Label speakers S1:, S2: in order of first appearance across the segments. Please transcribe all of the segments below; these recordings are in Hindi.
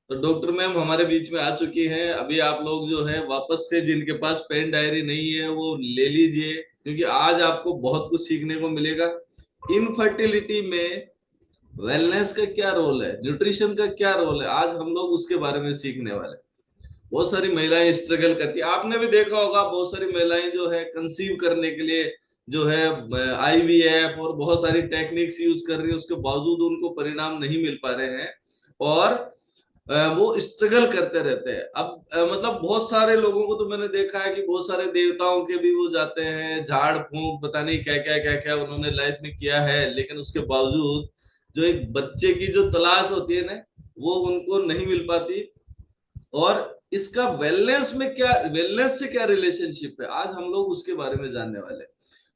S1: तो डॉक्टर मैम हमारे बीच में आ चुकी हैं। अभी आप लोग जो है वापस से जिनके पास पेन डायरी नहीं है वो ले लीजिए, क्योंकि आज आपको बहुत कुछ सीखने को मिलेगा। इनफर्टिलिटी में वेलनेस का क्या रोल है, न्यूट्रिशन का क्या रोल है, आज हम लोग उसके बारे में सीखने वाले हैं। बहुत सारी महिलाएं स्ट्रगल करती है, आपने भी देखा होगा, बहुत सारी महिलाएं जो है कंसीव करने के लिए जो है आईवीएफ और बहुत सारी टेक्निक्स यूज कर रही है, उसके बावजूद उनको परिणाम नहीं मिल पा रहे हैं। और वो स्ट्रगल करते रहते हैं। अब मतलब बहुत सारे लोगों को तो मैंने देखा है कि बहुत सारे देवताओं के भी वो जाते हैं, झाड़ फूंक पता नहीं क्या क्या उन्होंने लाइफ में किया है, लेकिन उसके बावजूद जो एक बच्चे की जो तलाश होती है ना, वो उनको नहीं मिल पाती। और इसका वेलनेस में क्या, वेलनेस से क्या रिलेशनशिप है, आज हम लोग उसके बारे में जानने वाले हैं।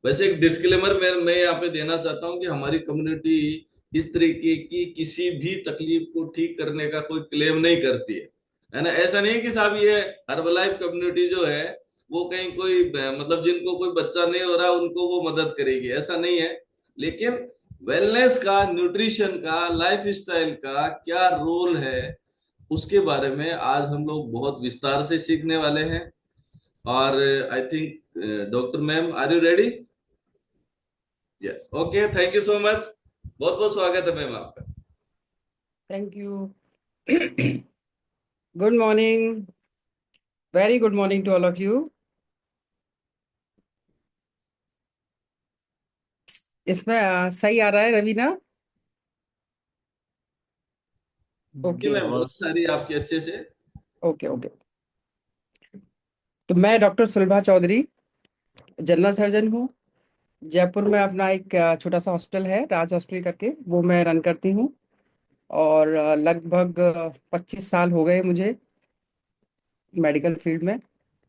S1: वैसे एक डिस्क्लेमर मैं यहाँ पे देना चाहता हूँ कि हमारी कम्युनिटी इस तरीके की किसी भी तकलीफ को ठीक करने का कोई क्लेम नहीं करती है ना। ऐसा नहीं है कि साहब ये हर्बलाइफ कम्युनिटी जो है वो कहीं कोई मतलब जिनको कोई बच्चा नहीं हो रहा उनको वो मदद करेगी, ऐसा नहीं है। लेकिन वेलनेस का, न्यूट्रिशन का, लाइफ स्टाइल का क्या रोल है, उसके बारे में आज हम लोग बहुत विस्तार से सीखने वाले हैं। और I think doctor ma'am, are you ready? Yes, okay, thank you so much. बहुत बहुत स्वागत है मैम आपका।
S2: Thank you. Good morning. Very good morning to all of you. इसमें सही आ रहा है रवीना?
S1: जी
S2: ओके।
S1: मैम, आवाज आ रही है आपकी अच्छे से।
S2: Okay okay. तो मैं डॉक्टर सुलभा चौधरी, जनरल सर्जन हूँ। जयपुर में अपना एक छोटा सा हॉस्पिटल है, राज हॉस्पिटल करके, वो मैं रन करती हूँ। और लगभग 25 साल हो गए मुझे मेडिकल फील्ड में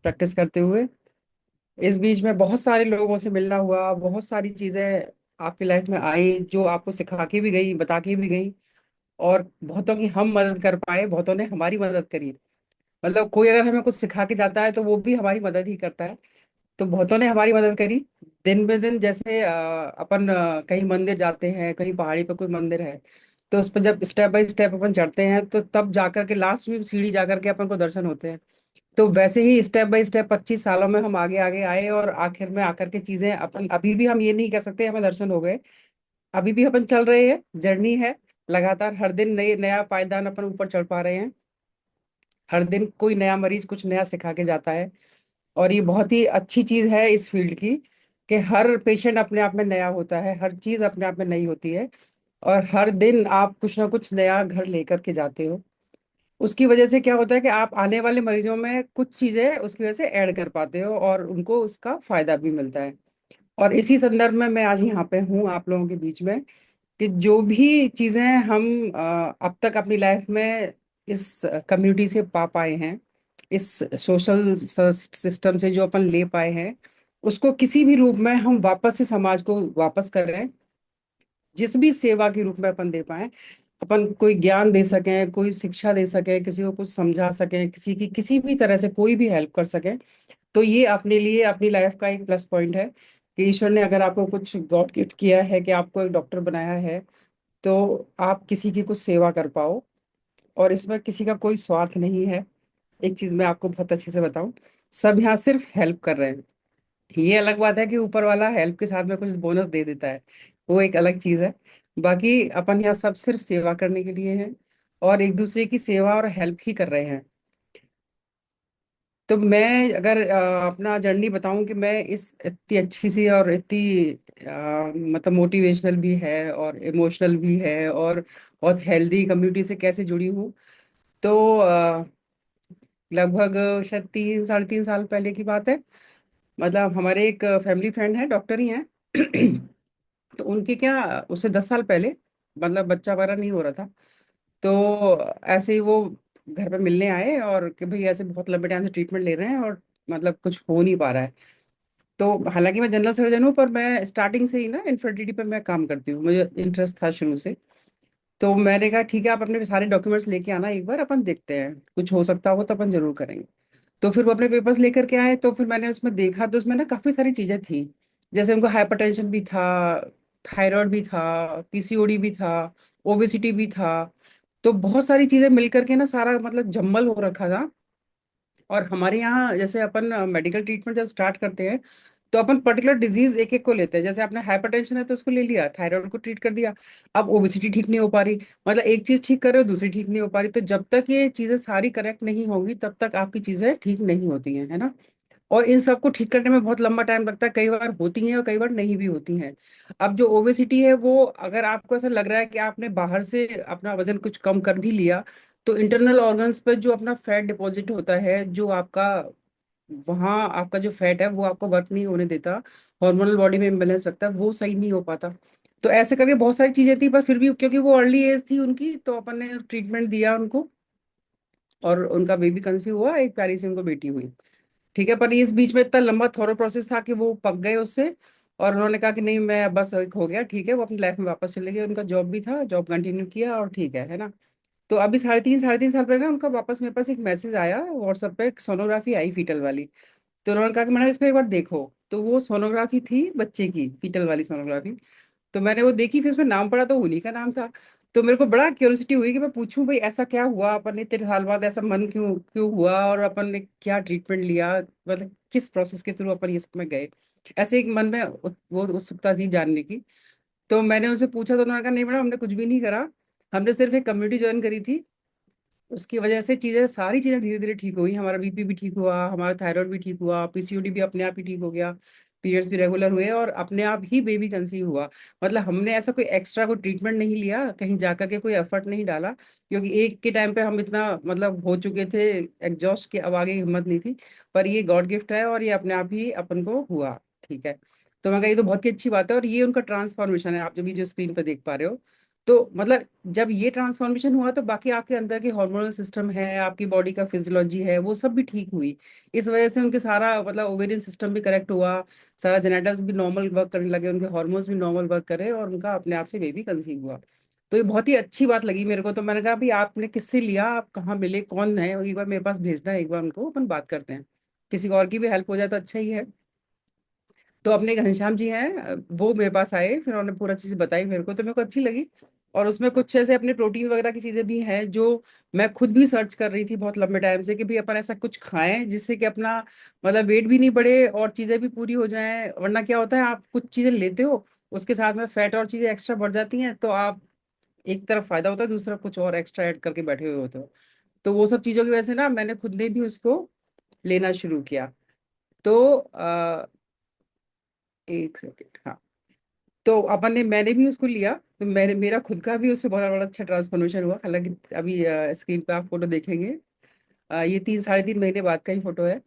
S2: प्रैक्टिस करते हुए। इस बीच में बहुत सारे लोगों से मिलना हुआ, बहुत सारी चीज़ें आपकी लाइफ में आई जो आपको सिखा के भी गई, बता के भी गई। और बहुतों की हम मदद कर पाए, बहुतों ने हमारी मदद करी। मतलब कोई अगर हमें कुछ सिखा के जाता है तो वो भी हमारी मदद ही करता है। तो बहुतों ने हमारी मदद करी। दिन ब दिन जैसे अपन कहीं मंदिर जाते हैं, कहीं पहाड़ी पे कोई मंदिर है, तो उस पर जब स्टेप बाय स्टेप अपन चढ़ते हैं तो तब जाकर के लास्ट में सीढ़ी जाकर के अपन को दर्शन होते हैं। तो वैसे ही स्टेप बाय स्टेप 25 सालों में हम आगे आगे आए, और आखिर में आकर के चीजें अपन अभी भी हम ये नहीं कह सकते हमें दर्शन हो गए। अभी भी अपन चल रहे हैं, जर्नी है। लगातार हर दिन नए नया पायदान अपन ऊपर चढ़ पा रहे हैं। हर दिन कोई नया मरीज कुछ नया सिखा के जाता है। और ये बहुत ही अच्छी चीज है इस फील्ड की, कि हर पेशेंट अपने आप में नया होता है, हर चीज अपने आप में नई होती है। और हर दिन आप कुछ ना कुछ नया घर लेकर के जाते हो। उसकी वजह से क्या होता है कि आप आने वाले मरीजों में कुछ चीजें उसकी वजह से ऐड कर पाते हो, और उनको उसका फायदा भी मिलता है। और इसी संदर्भ में मैं आज यहाँ पे हूँ आप लोगों के बीच में, कि जो भी चीजें हम अब तक अपनी लाइफ में इस कम्युनिटी से पा पाए हैं, इस सोशल सिस्टम से जो अपन ले पाए हैं, उसको किसी भी रूप में हम वापस से समाज को वापस कर रहे हैं। जिस भी सेवा के रूप में अपन दे पाए, अपन कोई ज्ञान दे सकें, कोई शिक्षा दे सकें, किसी को कुछ समझा सकें, किसी की किसी भी तरह से कोई भी हेल्प कर सकें, तो ये अपने लिए अपनी लाइफ का एक प्लस पॉइंट है। कि ईश्वर ने अगर आपको कुछ गॉड गिफ्ट किया है, कि आपको एक डॉक्टर बनाया है, तो आप किसी की कुछ सेवा कर पाओ। और इसमें किसी का कोई स्वार्थ नहीं है। एक चीज मैं आपको बहुत अच्छे से बताऊं, सब यहाँ सिर्फ हेल्प कर रहे हैं। ये अलग बात है कि ऊपर वाला हेल्प के साथ में कुछ बोनस दे देता है, वो एक अलग चीज है। बाकी अपन यहाँ सब सिर्फ सेवा करने के लिए हैं, और एक दूसरे की सेवा और हेल्प ही कर रहे हैं। तो मैं अगर अपना जर्नी बताऊं कि मैं इस इतनी अच्छी सी और इतनी मतलब मोटिवेशनल भी है और इमोशनल भी है और बहुत हेल्दी कम्युनिटी से कैसे जुड़ी हूँ। तो लगभग शायद 3 साढ़े 3 साल पहले की बात है। मतलब हमारे एक फैमिली फ्रेंड है, डॉक्टर ही हैं। तो उनके क्या, उससे 10 साल पहले मतलब बच्चा वगैरह नहीं हो रहा था। तो ऐसे ही वो घर पे मिलने आए, और कि भाई ऐसे बहुत लंबे टाइम से ट्रीटमेंट ले रहे हैं और मतलब कुछ हो नहीं पा रहा है। तो हालांकि मैं जनरल सर्जन हूँ, पर मैं स्टार्टिंग से ही ना इनफर्टिलिटी पे मैं काम करती हूँ, मुझे इंटरेस्ट था शुरू से। तो मैंने कहा ठीक है, आप अपने सारे डॉक्यूमेंट्स लेके आना, एक बार अपन देखते हैं, कुछ हो सकता हो तो अपन जरूर करेंगे। तो फिर वो अपने पेपर्स लेकर के आए, तो फिर मैंने उसमें देखा, तो उसमें ना काफी सारी चीजें थी। जैसे उनको हाइपरटेंशन भी था, थायराइड भी था, पीसीओडी भी था, ओबेसिटी भी था। तो बहुत सारी चीजें मिल करके ना सारा मतलब जम्बल हो रखा था। और हमारे यहाँ जैसे अपन मेडिकल ट्रीटमेंट जब स्टार्ट करते हैं तो अपन पर्टिकुलर डिजीज एक एक को लेते हैं। जैसे आपने हाइपरटेंशन है तो उसको ले लिया, थायराइड को ट्रीट कर दिया। अब ओबेसिटी ठीक नहीं हो पा रही, मतलब एक चीज ठीक कर रहे हो दूसरी ठीक नहीं हो पा रही। तो जब तक ये चीजें सारी करेक्ट नहीं होंगी तब तक आपकी चीजें ठीक नहीं होती हैं, है ना। और इन सबको ठीक करने में बहुत लंबा टाइम लगता है, कई बार होती हैं और कई बार नहीं भी होती हैं। अब जो ओबेसिटी है वो अगर आपको ऐसा लग रहा है कि आपने बाहर से अपना वजन कुछ कम कर भी लिया, तो इंटरनल ऑर्गन्स पर जो अपना फैट डिपॉजिट होता है, जो आपका वहाँ आपका जो फैट है वो आपको वर्क नहीं होने देता, हार्मोनल बॉडी में इम्बेलेंस रखता है, वो सही नहीं हो पाता। तो ऐसे करके बहुत सारी चीजें थी, पर फिर भी क्योंकि वो अर्ली एज थी उनकी, तो अपन ने ट्रीटमेंट दिया उनको और उनका बेबी कंसीव हुआ, एक प्यारी सी उनको बेटी हुई। ठीक है, पर इस बीच में इतना लंबा थॉरो प्रोसेस था कि वो पक गए उससे। और उन्होंने कहा कि नहीं मैं बस एक हो गया, ठीक है, वो अपनी लाइफ में वापस चले गए। उनका जॉब भी था, जॉब कंटिन्यू किया और ठीक है ना। तो अभी साढ़े तीन साल पहले ना उनका वापस मेरे पास एक मैसेज आया व्हाट्सएप पे, एक सोनोग्राफी आई फीटल वाली। तो उन्होंने कहा कि मैडम इसको एक बार देखो। तो वो सोनोग्राफी थी बच्चे की, फीटल वाली सोनोग्राफी। तो मैंने वो देखी, फिर उसमें नाम पढ़ा तो उन्हीं का नाम था। तो मेरे को बड़ा क्यूरियोसिटी हुई कि मैं पूछूं भाई ऐसा क्या हुआ, अपन ने इतने साल बाद ऐसा मन क्यों क्यों हुआ, और अपन ने क्या ट्रीटमेंट लिया, मतलब किस प्रोसेस के थ्रू अपन ये सब में गए। ऐसे एक मन में वो उत्सुकता थी जानने की। तो मैंने उनसे पूछा तो उन्होंने कहा नहीं मैडम हमने कुछ भी नहीं करा, हमने सिर्फ एक कम्युनिटी ज्वाइन करी थी। उसकी वजह से चीजें सारी चीजें धीरे धीरे ठीक हुई, हमारा बीपी भी ठीक हुआ, हमारा थायराइड भी ठीक हुआ, पीसीओडी भी अपने आप ही ठीक हो गया, पीरियड्स भी रेगुलर हुए और अपने आप ही बेबी कंसीव हुआ। मतलब हमने ऐसा कोई एक्स्ट्रा कोई ट्रीटमेंट नहीं लिया, कहीं जाकर के कोई एफर्ट नहीं डाला, क्योंकि एक के टाइम पे हम इतना मतलब हो चुके थे एग्जॉस्ट के, अब आगे हिम्मत नहीं थी। पर ये गॉड गिफ्ट है और ये अपने आप ही अपन को हुआ। ठीक है। तो मैं कहा ये तो बहुत ही अच्छी बात है, और ये उनका ट्रांसफॉर्मेशन है, आप जब भी जो स्क्रीन पर देख पा रहे हो। तो मतलब जब ये ट्रांसफॉर्मेशन हुआ तो बाकी आपके अंदर के हार्मोनल सिस्टम है, आपकी बॉडी का फिजियोलॉजी है, वो सब भी ठीक हुई। इस वजह से उनके सारा मतलब ओवेरियन सिस्टम भी करेक्ट हुआ, सारा जेनेटिक्स भी नॉर्मल वर्क करने लगे, उनके हार्मोन्स भी नॉर्मल वर्क करे और उनका अपने आप से बेबी कंसीव हुआ। तो ये बहुत ही अच्छी बात लगी मेरे को। तो मैंने कहा भाई आपने किससे लिया, आप कहाँ मिले, कौन है, एक बार मेरे पास भेजना है, एक बार उनको अपन बात करते हैं, किसी और की भी हेल्प हो जाए तो अच्छा ही है। तो अपने एक घनश्याम जी हैं, वो मेरे पास आए, फिर उन्होंने पूरा चीज़ बताई मेरे को, तो मेरे को अच्छी लगी। और उसमें कुछ ऐसे अपने प्रोटीन वगैरह की चीज़ें भी हैं जो मैं खुद भी सर्च कर रही थी बहुत लंबे टाइम से, कि भाई अपन ऐसा कुछ खाएं जिससे कि अपना मतलब वेट भी नहीं बढ़े और चीज़ें भी पूरी हो जाएं। वरना क्या होता है, आप कुछ चीज़ें लेते हो उसके साथ में फैट और चीज़ें एक्स्ट्रा बढ़ जाती हैं, तो आप एक तरफ फायदा होता है, दूसरा कुछ और एक्स्ट्रा ऐड करके बैठे हुए होते हो। तो वो सब चीज़ों की वजह से ना मैंने खुद ने भी उसको लेना शुरू किया। तो एक सेकेंड, हाँ। तो अपन ने मैंने भी उसको लिया, तो मेरा खुद का भी उससे बहुत बड़ा अच्छा ट्रांसफॉर्मेशन हुआ। हालांकि अभी स्क्रीन पे आप फोटो देखेंगे, ये 3 साढ़े 3 महीने बाद का ही फोटो है।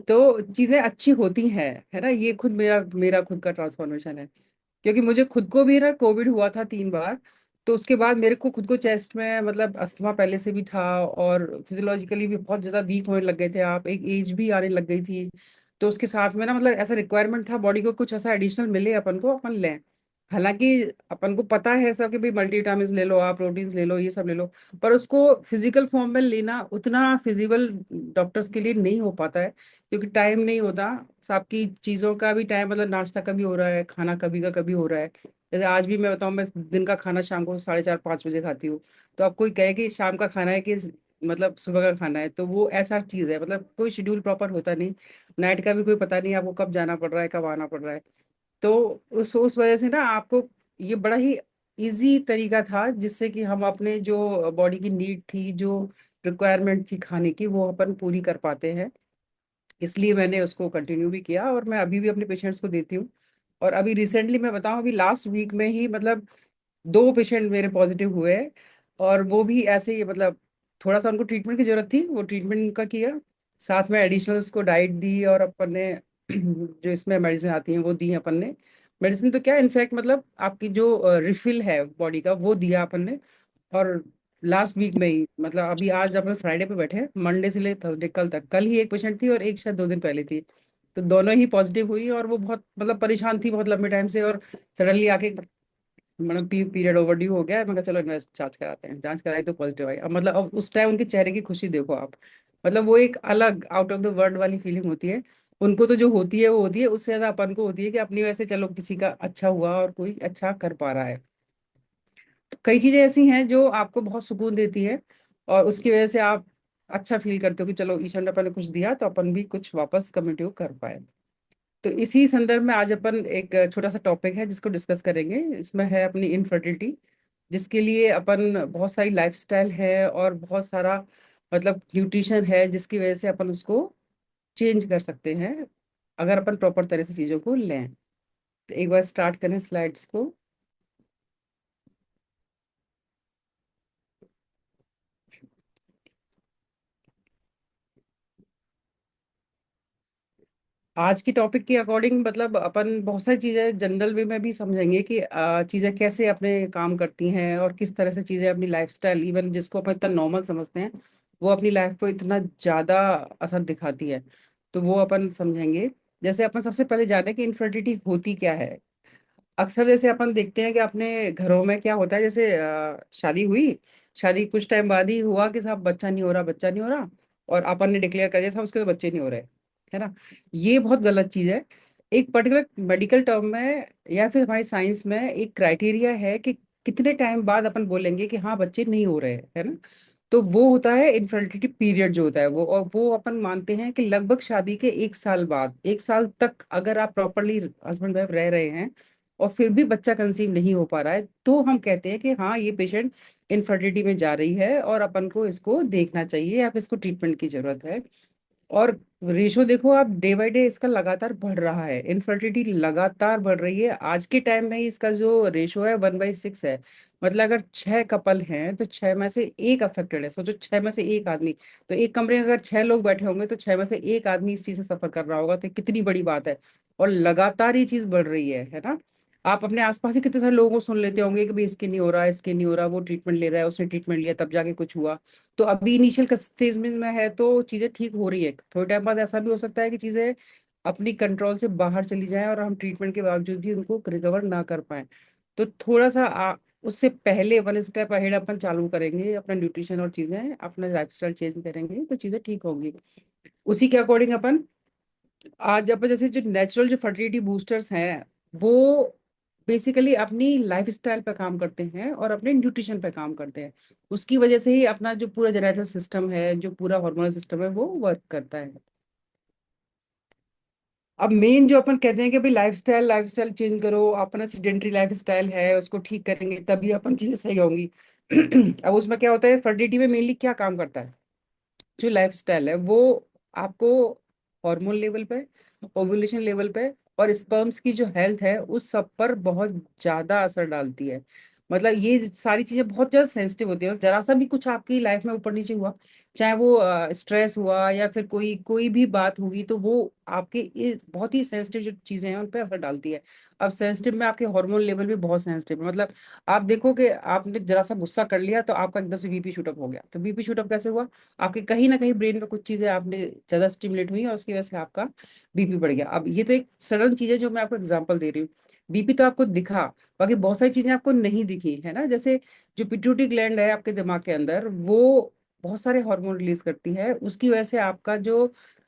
S2: तो चीजें अच्छी होती हैं, है ना। ये खुद मेरा मेरा खुद का ट्रांसफॉर्मेशन है, क्योंकि मुझे खुद को भी ना कोविड हुआ था 3 बार। तो उसके बाद मेरे को खुद को चेस्ट में मतलब अस्थमा पहले से भी था, और फिजियोलॉजिकली भी बहुत ज्यादा वीक होने लग गए थे आप, एक एज भी आने लग गई थी। तो उसके साथ में ना मतलब ऐसा रिक्वायरमेंट था बॉडी को, कुछ ऐसा एडिशनल मिले अपन को, अपन लें। हालांकि अपन को पता है सब कि भाई मल्टीविटामिन ले लो, आप प्रोटीन्स ले लो, ये सब ले लो, पर उसको फिजिकल फॉर्म में लेना उतना फिजिबल डॉक्टर्स के लिए नहीं हो पाता है, क्योंकि टाइम नहीं होता। आपकी चीजों का भी टाइम, मतलब नाश्ता कभी हो रहा है, खाना कभी का कभी हो रहा है। जैसे आज भी मैं बताऊं, मैं दिन का खाना शाम को 4:30 5 बजे खाती हूँ। तो अब कोई कहे कि शाम का खाना है कि मतलब सुबह का खाना है, तो वो ऐसा चीज है, मतलब कोई शेड्यूल प्रॉपर होता नहीं। नाइट का भी कोई पता नहीं आपको कब जाना पड़ रहा है, कब आना पड़ रहा है। तो उस वजह से ना आपको ये बड़ा ही इजी तरीका था जिससे कि हम अपने जो बॉडी की नीड थी, जो रिक्वायरमेंट थी खाने की, वो अपन पूरी कर पाते हैं। इसलिए मैंने उसको कंटिन्यू भी किया और मैं अभी भी अपने पेशेंट्स को देती हूँ। और अभी रिसेंटली मैं बताऊं, अभी लास्ट वीक में ही मतलब 2 पेशेंट मेरे पॉजिटिव हुए हैं। और वो भी ऐसे ही मतलब थोड़ा सा उनको ट्रीटमेंट की जरूरत थी, वो ट्रीटमेंट उनका किया, साथ में एडिशनल उसको डाइट दी, और अपन ने जो इसमें मेडिसिन आती हैं वो दी अपन ने। मेडिसिन तो क्या, इनफैक्ट मतलब आपकी जो रिफिल है बॉडी का वो दिया अपन ने। और लास्ट वीक में ही मतलब अभी आज अपन फ्राइडे पे बैठे हैं, मंडे से ले थर्सडे कल तक, कल ही एक पेशेंट थी और एक शायद 2 दिन पहले थी। तो दोनों ही पॉजिटिव हुई, और वो बहुत मतलब परेशान थी बहुत लंबे टाइम से, और सडनली आके मतलब पीरियड ओवरड्यू हो गया है। मैं कहा चलो इन्वेस्ट जांच कराते हैं, जांच कराई तो पॉजिटिव आई। अब मतलब अब उस टाइम उनके चेहरे की खुशी देखो आप, मतलब वो एक अलग आउट ऑफ द वर्ल्ड वाली फीलिंग होती है। उनको तो जो होती है वो होती है, उससे ज्यादा अपन को होती है कि अपनी वजह से चलो किसी का अच्छा हुआ और कोई अच्छा कर पा रहा है। तो कई चीजें ऐसी हैं जो आपको बहुत सुकून देती है, और उसकी वजह से आप अच्छा फील करते हो कि चलो ईश्वर ने अपन ने कुछ दिया तो अपन भी कुछ वापस कमिट कर पाए। तो इसी संदर्भ में आज अपन एक छोटा सा टॉपिक है जिसको डिस्कस करेंगे, इसमें है अपनी इनफर्टिलिटी, जिसके लिए अपन बहुत सारी लाइफस्टाइल है और बहुत सारा मतलब न्यूट्रिशन है जिसकी वजह से अपन उसको चेंज कर सकते हैं अगर अपन प्रॉपर तरह से चीजों को लें। तो एक बार स्टार्ट करें स्लाइड्स को। आज की टॉपिक के अकॉर्डिंग मतलब अपन बहुत सारी चीजें जनरल वे में भी समझेंगे कि चीजें कैसे अपने काम करती हैं और किस तरह से चीजें अपनी लाइफस्टाइल, इवन जिसको अपन इतना नॉर्मल समझते हैं, वो अपनी लाइफ को इतना ज्यादा असर दिखाती है। तो वो अपन समझेंगे। जैसे अपन सबसे पहले जाने कि इनफर्टिलिटी होती क्या है। अक्सर जैसे अपन देखते हैं कि अपने घरों में क्या होता है, जैसे शादी हुई, शादी कुछ टाइम बाद ही हुआ कि साहब बच्चा नहीं हो रहा, बच्चा नहीं हो रहा, और अपन ने डिक्लेयर कर दिया साहब उसके तो बच्चे नहीं हो रहे, है ना। ये बहुत गलत चीज है। एक पर्टिकुलर मेडिकल टर्म में या फिर हमारी साइंस में एक क्राइटेरिया है कि कितने टाइम बाद अपन बोलेंगे कि हाँ बच्चे नहीं हो रहे, है ना। तो वो होता है इनफर्टिलिटी पीरियड जो होता है वो, और वो अपन मानते हैं कि लगभग शादी के 1 साल बाद, 1 साल तक अगर आप प्रॉपरली हस्बैंड वाइफ रह रहे हैं और फिर भी बच्चा कंसीव नहीं हो पा रहा है, तो हम कहते हैं कि हाँ ये पेशेंट इनफर्टिलिटी में जा रही है और अपन को इसको देखना चाहिए या फिर इसको ट्रीटमेंट की जरूरत है। और रेशो देखो आप, डे बाय डे इसका लगातार बढ़ रहा है, इनफर्टिलिटी लगातार बढ़ रही है। आज के टाइम में ही इसका जो रेशो है 1/6 है। मतलब अगर 6 कपल हैं तो 6 में से 1 अफेक्टेड है। सोचो 6 में से 1 आदमी, तो एक कमरे में अगर 6 लोग बैठे होंगे तो 6 में से 1 आदमी इस चीज से सफर कर रहा होगा, तो कितनी बड़ी बात है। और लगातार ये चीज बढ़ रही है ना। आप अपने आसपास ही कितने सारे लोगों को सुन लेते होंगे कि भाई इसके नहीं हो रहा, इसके नहीं हो रहा, वो ट्रीटमेंट ले रहा है, उसने ट्रीटमेंट लिया तब जाके कुछ हुआ। तो अभी इनिशियल स्टेज में है तो चीजें ठीक हो रही है, थोड़े टाइम बाद ऐसा भी हो सकता है कि चीजें अपनी कंट्रोल से बाहर चली जाएं और हम ट्रीटमेंट के बावजूद भी उनको रिकवर ना कर पाए। तो थोड़ा सा उससे पहले 1 स्टेप अहेड अपन चालू करेंगे, अपना न्यूट्रिशन और चीजें अपना लाइफस्टाइल चेंज करेंगे तो चीजें ठीक होंगी। उसी के अकॉर्डिंग अपन आज अपन जैसे जो नेचुरल जो फर्टिलिटी बूस्टर्स हैं, वो बेसिकली अपनी लाइफस्टाइल पे काम करते हैं और अपने न्यूट्रिशन पे काम करते हैं। उसकी वजह से ही अपना जो पूरा जेनेटिक सिस्टम है, जो पूरा हार्मोनल सिस्टम है, वो वर्क करता है। अब मेन जो अपन कहते हैं कि भाई लाइफस्टाइल लाइफस्टाइल चेंज करो, अपना सीडेंटरी लाइफस्टाइल है उसको ठीक करेंगे तभी अपन चीजें सही होंगी। अब उसमें क्या होता है, फर्टिलिटी में मेनली क्या काम करता है, जो लाइफस्टाइल है वो आपको हार्मोन लेवल पे, ओव्यूलेशन लेवल पे और स्पर्म्स की जो हेल्थ है उस सब पर बहुत ज्यादा असर डालती है। मतलब ये सारी चीजें बहुत ज्यादा सेंसिटिव होती है, जरा सा भी कुछ आपकी लाइफ में ऊपर नीचे हुआ, चाहे वो स्ट्रेस हुआ या फिर कोई कोई भी बात होगी, तो वो आपके ये बहुत ही सेंसिटिव जो चीजें हैं उन पर असर डालती है। अब सेंसिटिव में आपके हार्मोन लेवल भी बहुत सेंसिटिव है। मतलब आप देखो कि आपने जरा सा गुस्सा कर लिया तो आपका एकदम से बीपी शूट अप हो गया। तो बीपी शूट अप कैसे हुआ, आपके कहीं ना कहीं ब्रेन में कुछ चीजें आपने ज्यादा स्टिमुलेट हुई और उसकी वजह से आपका बीपी बढ़ गया। अब ये तो एक सडन चीज है जो मैं आपको एग्जांपल दे रही हूँ। बीपी तो आपको दिखा, बाकी बहुत सारी चीजें आपको नहीं दिखी, है ना। जैसे जो पिट्यूटरी ग्लैंड है आपके दिमाग के अंदर, वो बहुत सारे हार्मोन रिलीज करती है, उसकी वजह से आपका जो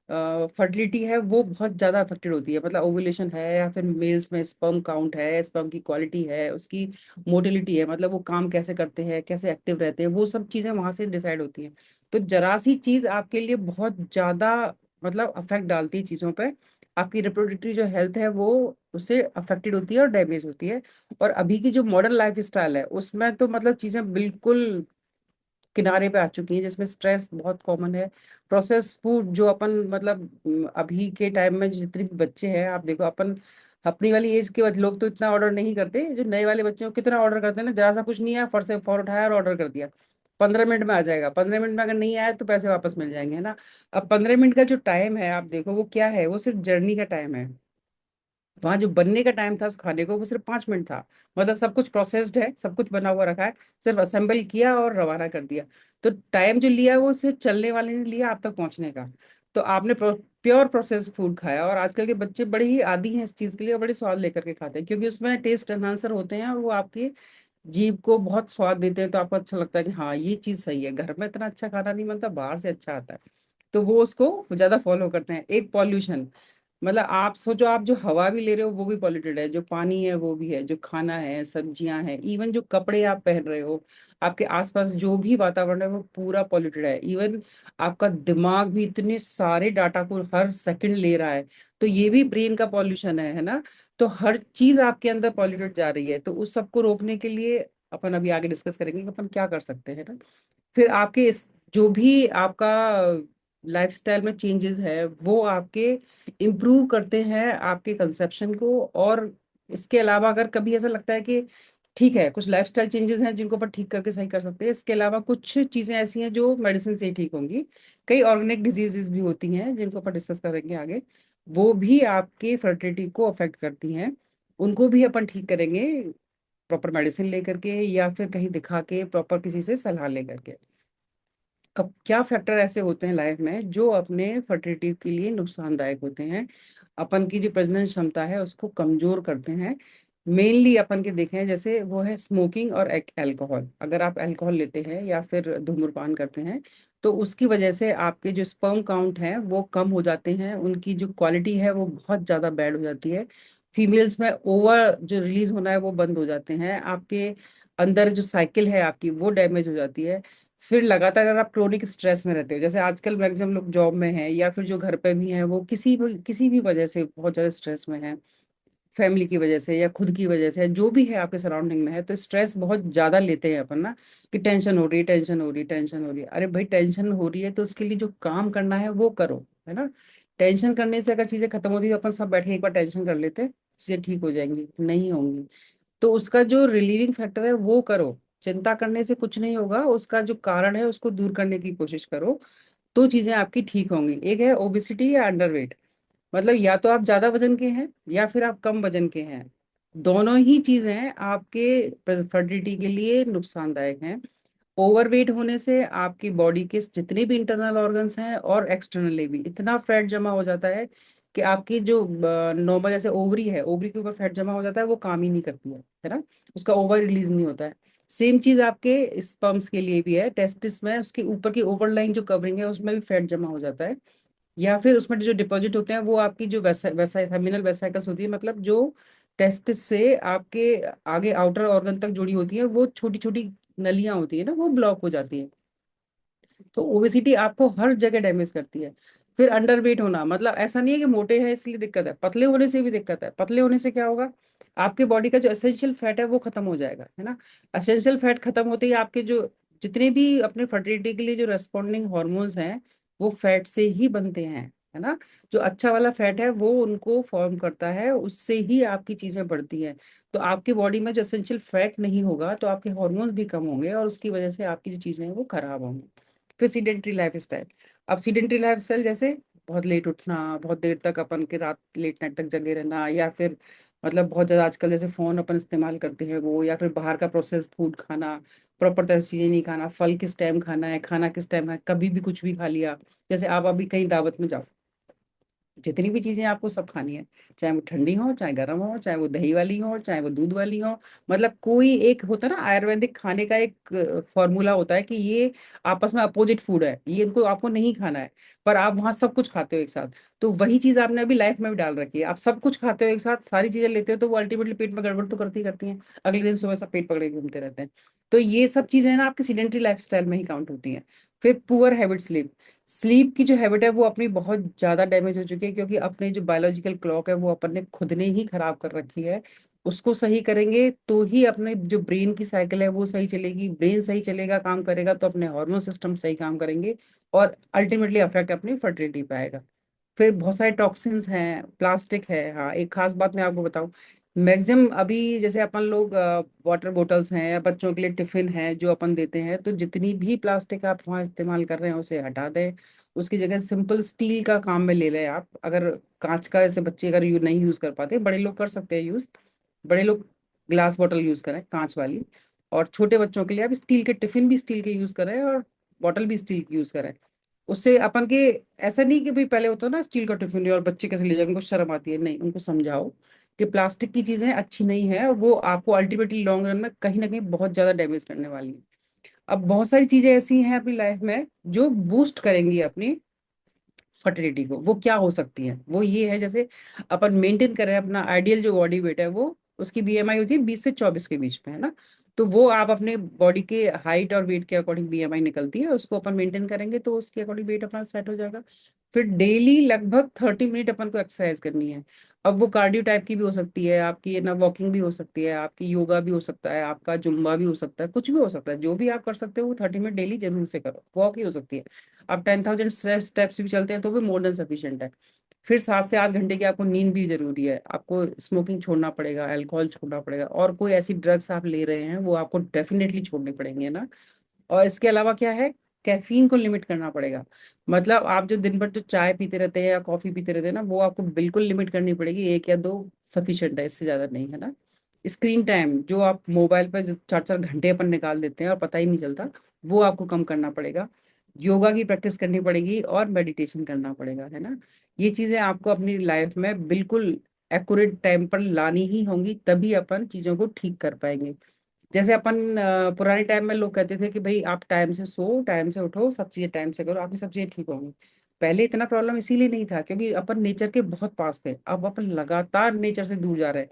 S2: फर्टिलिटी है वो बहुत ज्यादा अफेक्टेड होती है। मतलब ओवुलेशन है या फिर मेल्स में स्पर्म काउंट है, स्पर्म की क्वालिटी है, उसकी मोटिलिटी है, मतलब वो काम कैसे करते हैं, कैसे एक्टिव रहते हैं, वो सब चीजें वहां से डिसाइड होती हैं। तो जरा सी चीज आपके लिए बहुत ज्यादा मतलब अफेक्ट डालती है चीजों पे। आपकी रिप्रोडक्टिव जो हेल्थ है वो उससे अफेक्टेड होती है और डैमेज होती है। और अभी की जो मॉडर्न लाइफ स्टाइल है उसमें तो मतलब चीजें बिल्कुल किनारे पे आ चुकी हैं, जिसमें स्ट्रेस बहुत कॉमन है। प्रोसेस फूड जो अपन मतलब अभी के टाइम में जितने भी बच्चे हैं आप देखो, अपन अपनी वाली एज के लोग तो इतना ऑर्डर नहीं करते, जो नए वाले बच्चे हैं वो कितना ऑर्डर करते हैं ना, जरा सा कुछ नहीं आया फट से फौरन उठाया और ऑर्डर कर दिया। 15 मिनट में आ जाएगा, 15 मिनट में अगर नहीं आया तो पैसे वापस मिल जाएंगे, है ना। अब 15 मिनट का जो टाइम है आप देखो वो क्या है, वो सिर्फ जर्नी का टाइम है। वहां जो बनने का टाइम था उस खाने को वो सिर्फ 5 मिनट था। मतलब सब कुछ प्रोसेस्ड है, सब कुछ बना हुआ रखा है, सिर्फ असेंबल किया और रवाना कर दिया। तो टाइम जो लिया वो सिर्फ चलने वाले ने लिया आप तक पहुंचने का। तो आपने प्योर प्रोसेस्ड फूड खाया, और आजकल के बच्चे बड़े ही आदी हैं इस चीज के लिए और बड़े स्वाद लेकर के खाते हैं, क्योंकि उसमें टेस्ट एनहांसर होते हैं और वो आपके जीभ को बहुत स्वाद देते हैं। तो आपको अच्छा लगता है कि हाँ ये चीज सही है, घर में इतना अच्छा खाना नहीं बनता, बाहर से अच्छा आता है। तो वो उसको ज्यादा फॉलो करते हैं। एक पॉल्यूशन, मतलब आप सोचो, आप जो हवा भी ले रहे हो वो भी पॉल्यूटेड है, जो पानी है वो भी है, जो खाना है, सब्जियां हैं, इवन जो कपड़े आप पहन रहे हो, आपके आसपास जो भी वातावरण है वो पूरा पॉल्यूटेड है। इवन आपका दिमाग भी इतने सारे डाटा को हर सेकंड ले रहा है, तो ये भी ब्रेन का पॉल्यूशन है ना। तो हर चीज आपके अंदर पॉल्यूटेड जा रही है, तो उस सबको रोकने के लिए अपन अभी आगे डिस्कस करेंगे कि अपन क्या कर सकते हैं ना। फिर आपके जो भी आपका लाइफस्टाइल में चेंजेस है वो आपके इम्प्रूव करते हैं आपके कंसेप्शन को। और इसके अलावा अगर कभी ऐसा लगता है कि ठीक है, कुछ लाइफस्टाइल चेंजेस हैं जिनको अपन ठीक करके सही कर सकते हैं, इसके अलावा कुछ चीजें ऐसी हैं जो मेडिसिन से ही ठीक होंगी। कई ऑर्गेनिक डिजीजेस भी होती हैं जिनको अपन डिस्कस करेंगे आगे, वो भी आपके फर्टिलिटी को अफेक्ट करती हैं। उनको भी अपन ठीक करेंगे प्रॉपर मेडिसिन लेकर के, या फिर कहीं दिखा के प्रॉपर किसी से सलाह लेकर के। अब क्या फैक्टर ऐसे होते हैं लाइफ में जो अपने फर्टिलिटी के लिए नुकसानदायक होते हैं, अपन की जो प्रजनन क्षमता है उसको कमजोर करते हैं। मेनली अपन के देखें, जैसे वो है स्मोकिंग और अल्कोहल। अगर आप अल्कोहल लेते हैं या फिर धूम्रपान करते हैं, तो उसकी वजह से आपके जो स्पर्म काउंट है वो कम हो जाते हैं, उनकी जो क्वालिटी है वो बहुत ज़्यादा बैड हो जाती है। फीमेल्स में ओवर जो रिलीज होना है वो बंद हो जाते हैं, आपके अंदर जो साइकिल है आपकी वो डैमेज हो जाती है। फिर लगातार अगर आप क्रोनिक स्ट्रेस में रहते हो, जैसे आजकल मैक्सिमम लोग जॉब में हैं या फिर जो घर पे भी हैं, वो किसी भी वजह से बहुत ज्यादा स्ट्रेस में है, फैमिली की वजह से या खुद की वजह से, जो भी है आपके सराउंडिंग में है, तो स्ट्रेस बहुत ज्यादा लेते हैं अपन ना, कि टेंशन हो रही है, टेंशन हो रही है, टेंशन हो रही है। अरे भाई, टेंशन हो रही है तो उसके लिए जो काम करना है वो करो, है ना। टेंशन करने से अगर चीजें खत्म होती है तो अपन सब बैठ के एक बार टेंशन कर लेते हैं, चीजें ठीक हो जाएंगी, नहीं होंगी। तो उसका जो रिलीविंग फैक्टर है वो करो। चिंता करने से कुछ नहीं होगा, उसका जो कारण है उसको दूर करने की कोशिश करो, तो चीजें आपकी ठीक होंगी। एक है ओबिसिटी या अंडरवेट, मतलब या तो आप ज्यादा वजन के हैं या फिर आप कम वजन के हैं। दोनों ही चीजें आपके फर्टिलिटी के लिए नुकसानदायक हैं। ओवरवेट होने से आपकी बॉडी के जितने भी इंटरनल ऑर्गन्स हैं और एक्सटर्नली भी इतना फैट जमा हो जाता है कि आपकी जो नॉर्मल, जैसे ओवरी है, ओवरी के ऊपर फैट जमा हो जाता है, वो काम ही नहीं करती है ना, उसका ओवर रिलीज नहीं होता है। सेम चीज आपके स्पर्म्स के लिए भी है, टेस्टिस में उसके ऊपर की ओवरलाइन जो कवरिंग है उसमें भी फैट जमा हो जाता है, या फिर उसमें जो डिपॉजिट होते हैं वो आपकी जो वेसाइकल वेसाइकस होती है, मतलब जो टेस्टिस से आपके आगे आउटर ऑर्गन तक जुड़ी होती है, वो छोटी छोटी नलियां होती है ना, वो ब्लॉक हो जाती है। तो ओबेसिटी आपको हर जगह डैमेज करती है। फिर अंडरवेट होना, मतलब ऐसा नहीं है कि मोटे हैं इसलिए दिक्कत है, पतले होने से भी दिक्कत है। पतले होने से क्या होगा, आपके बॉडी का जो एसेंशियल फैट है वो खत्म हो जाएगा, है ना। एसेंशियल फैट खत्म होते ही आपके जो जितने भी अपने फर्टिलिटी के लिए जो रेस्पॉन्डिंग हॉर्मोन्स हैं वो फैट से ही बनते हैं, है ना। जो अच्छा वाला फैट है वो उनको फॉर्म करता है, उससे ही आपकी चीजें बढ़ती हैं। तो आपकी बॉडी में जो एसेंशियल फैट नहीं होगा तो आपके हॉर्मोन्स भी कम होंगे, और उसकी वजह से आपकी जो चीजें हैं वो खराब होंगी। फिर सीडेंट्री लाइफ स्टाइल। अब सीडेंट्री लाइफ स्टाइल जैसे बहुत लेट उठना, बहुत देर तक अपन के रात लेट नाइट तक जगे रहना, या फिर मतलब बहुत ज्यादा आजकल जैसे फोन अपन इस्तेमाल करते हैं वो, या फिर बाहर का प्रोसेस फूड खाना, प्रॉपर तरह से चीजें नहीं खाना, फल किस टाइम खाना है, खाना किस टाइम है, कभी भी कुछ भी खा लिया। जैसे आप अभी कहीं दावत में जाओ, जितनी भी चीजें आपको सब खानी है, चाहे वो ठंडी हो, चाहे गर्म हो, चाहे वो दही वाली हो, चाहे वो दूध वाली हो। मतलब कोई एक होता है ना, आयुर्वेदिक खाने का एक फॉर्मूला होता है कि ये आपस में अपोजिट फूड है, ये इनको आपको नहीं खाना है, पर आप वहां सब कुछ खाते हो एक साथ। तो वही चीज आपने अभी लाइफ में भी डाल रखी है, आप सब कुछ खाते हो एक साथ, सारी चीजें लेते हो, तो वो अल्टीमेटली पेट में गड़बड़ तो करती ही करती हैं। अगले दिन सुबह सब पेट पकड़े घूमते रहते हैं। तो ये सब चीजें ना आपकी सीडेंट्री लाइफ में ही काउंट होती हैं। फिर पुअर हैबिट स्लीप। स्लीप की जो हैबिट है वो अपनी बहुत ज्यादा डैमेज हो चुकी है, क्योंकि अपने जो बायोलॉजिकल क्लॉक है वो अपन ने खुद ने ही खराब कर रखी है। उसको सही करेंगे तो ही अपने जो ब्रेन की साइकिल है वो सही चलेगी, ब्रेन सही चलेगा, काम करेगा, तो अपने हार्मोन सिस्टम सही काम करेंगे, और अल्टीमेटली अफेक्ट अपनी फर्टिलिटी पे आएगा। फिर बहुत सारे टॉक्सिन्स हैं, प्लास्टिक है। हाँ, एक खास बात मैं आपको बताऊं, मैक्सिमम अभी जैसे अपन लोग वाटर बॉटल्स हैं या बच्चों के लिए टिफिन है जो अपन देते हैं, तो जितनी भी प्लास्टिक आप वहाँ इस्तेमाल कर रहे हैं उसे हटा दें। उसकी जगह सिंपल स्टील का काम में ले लें आप। अगर कांच का, ऐसे बच्चे अगर नहीं यूज कर पाते, बड़े लोग कर सकते हैं यूज, बड़े लोग ग्लास बॉटल यूज करें कांच वाली। और छोटे बच्चों के लिए आप स्टील के टिफिन भी स्टील के यूज करें, और बॉटल भी स्टील की यूज करें। उससे अपन के, ऐसा नहीं कि भाई पहले होता ना स्टील का टिफिन है और बच्चे कैसे ले जाएंगे, उनको शर्म आती है, नहीं, उनको समझाओ कि प्लास्टिक की चीजें अच्छी नहीं है, और वो आपको अल्टीमेटली लॉन्ग रन में कहीं ना कहीं बहुत ज्यादा डैमेज करने वाली है। अब बहुत सारी चीजें ऐसी हैं अपनी लाइफ में जो बूस्ट करेंगी अपनी फर्टिलिटी को, वो क्या हो सकती है, वो ये है जैसे अपन मेंटेन कर रहे हैं अपना आइडियल जो बॉडी वेट है, वो उसकी बीएमआई होती है 20 से 24 के बीच में, है ना। तो वो आप अपने बॉडी के हाइट और वेट के अकॉर्डिंग बीएमआई निकलती है, उसको अपन मेंटेन करेंगे तो उसके अकॉर्डिंग वेट अपना सेट हो जाएगा। फिर डेली लगभग 30 मिनट अपन को एक्सरसाइज करनी है। अब वो कार्डियो टाइप की भी हो सकती है आपकी, ना वॉकिंग भी हो सकती है आपकी, योगा भी हो सकता है आपका, जुम्बा भी हो सकता है, कुछ भी हो सकता है, जो भी आप कर सकते हो वो 30 मिनट डेली जरूर से करो। वॉक ही हो सकती है, आप 10,000 स्टेप्स भी चलते हैं तो भी मोर देन सफिशियंट है। फिर 7 से 8 घंटे की आपको नींद भी जरूरी है, आपको स्मोकिंग छोड़ना पड़ेगा, अल्कोहल छोड़ना पड़ेगा, और कोई ऐसी ड्रग्स आप ले रहे हैं वो आपको डेफिनेटली छोड़ने पड़ेंगे ना। और इसके अलावा क्या है, कैफीन को लिमिट करना पड़ेगा। मतलब आप जो दिन भर जो चाय पीते रहते हैं या कॉफी पीते रहते हैं ना, वो आपको बिल्कुल लिमिट करनी पड़ेगी, 1 या 2 सफिशियंट है, इससे ज्यादा नहीं, है ना। स्क्रीन टाइम जो आप मोबाइल पर जो 4 4 घंटे अपन निकाल देते हैं और पता ही नहीं चलता, वो आपको कम करना पड़ेगा। योगा की प्रैक्टिस करनी पड़ेगी और मेडिटेशन करना पड़ेगा, है ना। ये चीजें आपको अपनी लाइफ में बिल्कुल एक्यूरेट टाइम पर लानी ही होंगी, तभी अपन चीजों को ठीक कर पाएंगे। जैसे अपन पुराने टाइम में लोग कहते थे कि भाई आप टाइम से सो, टाइम से उठो, सब चीजें टाइम से करो, आपकी सब चीजें ठीक होंगी। पहले इतना प्रॉब्लम इसीलिए नहीं था क्योंकि अपन नेचर के बहुत पास थे, अब अपन लगातार नेचर से दूर जा रहे हैं।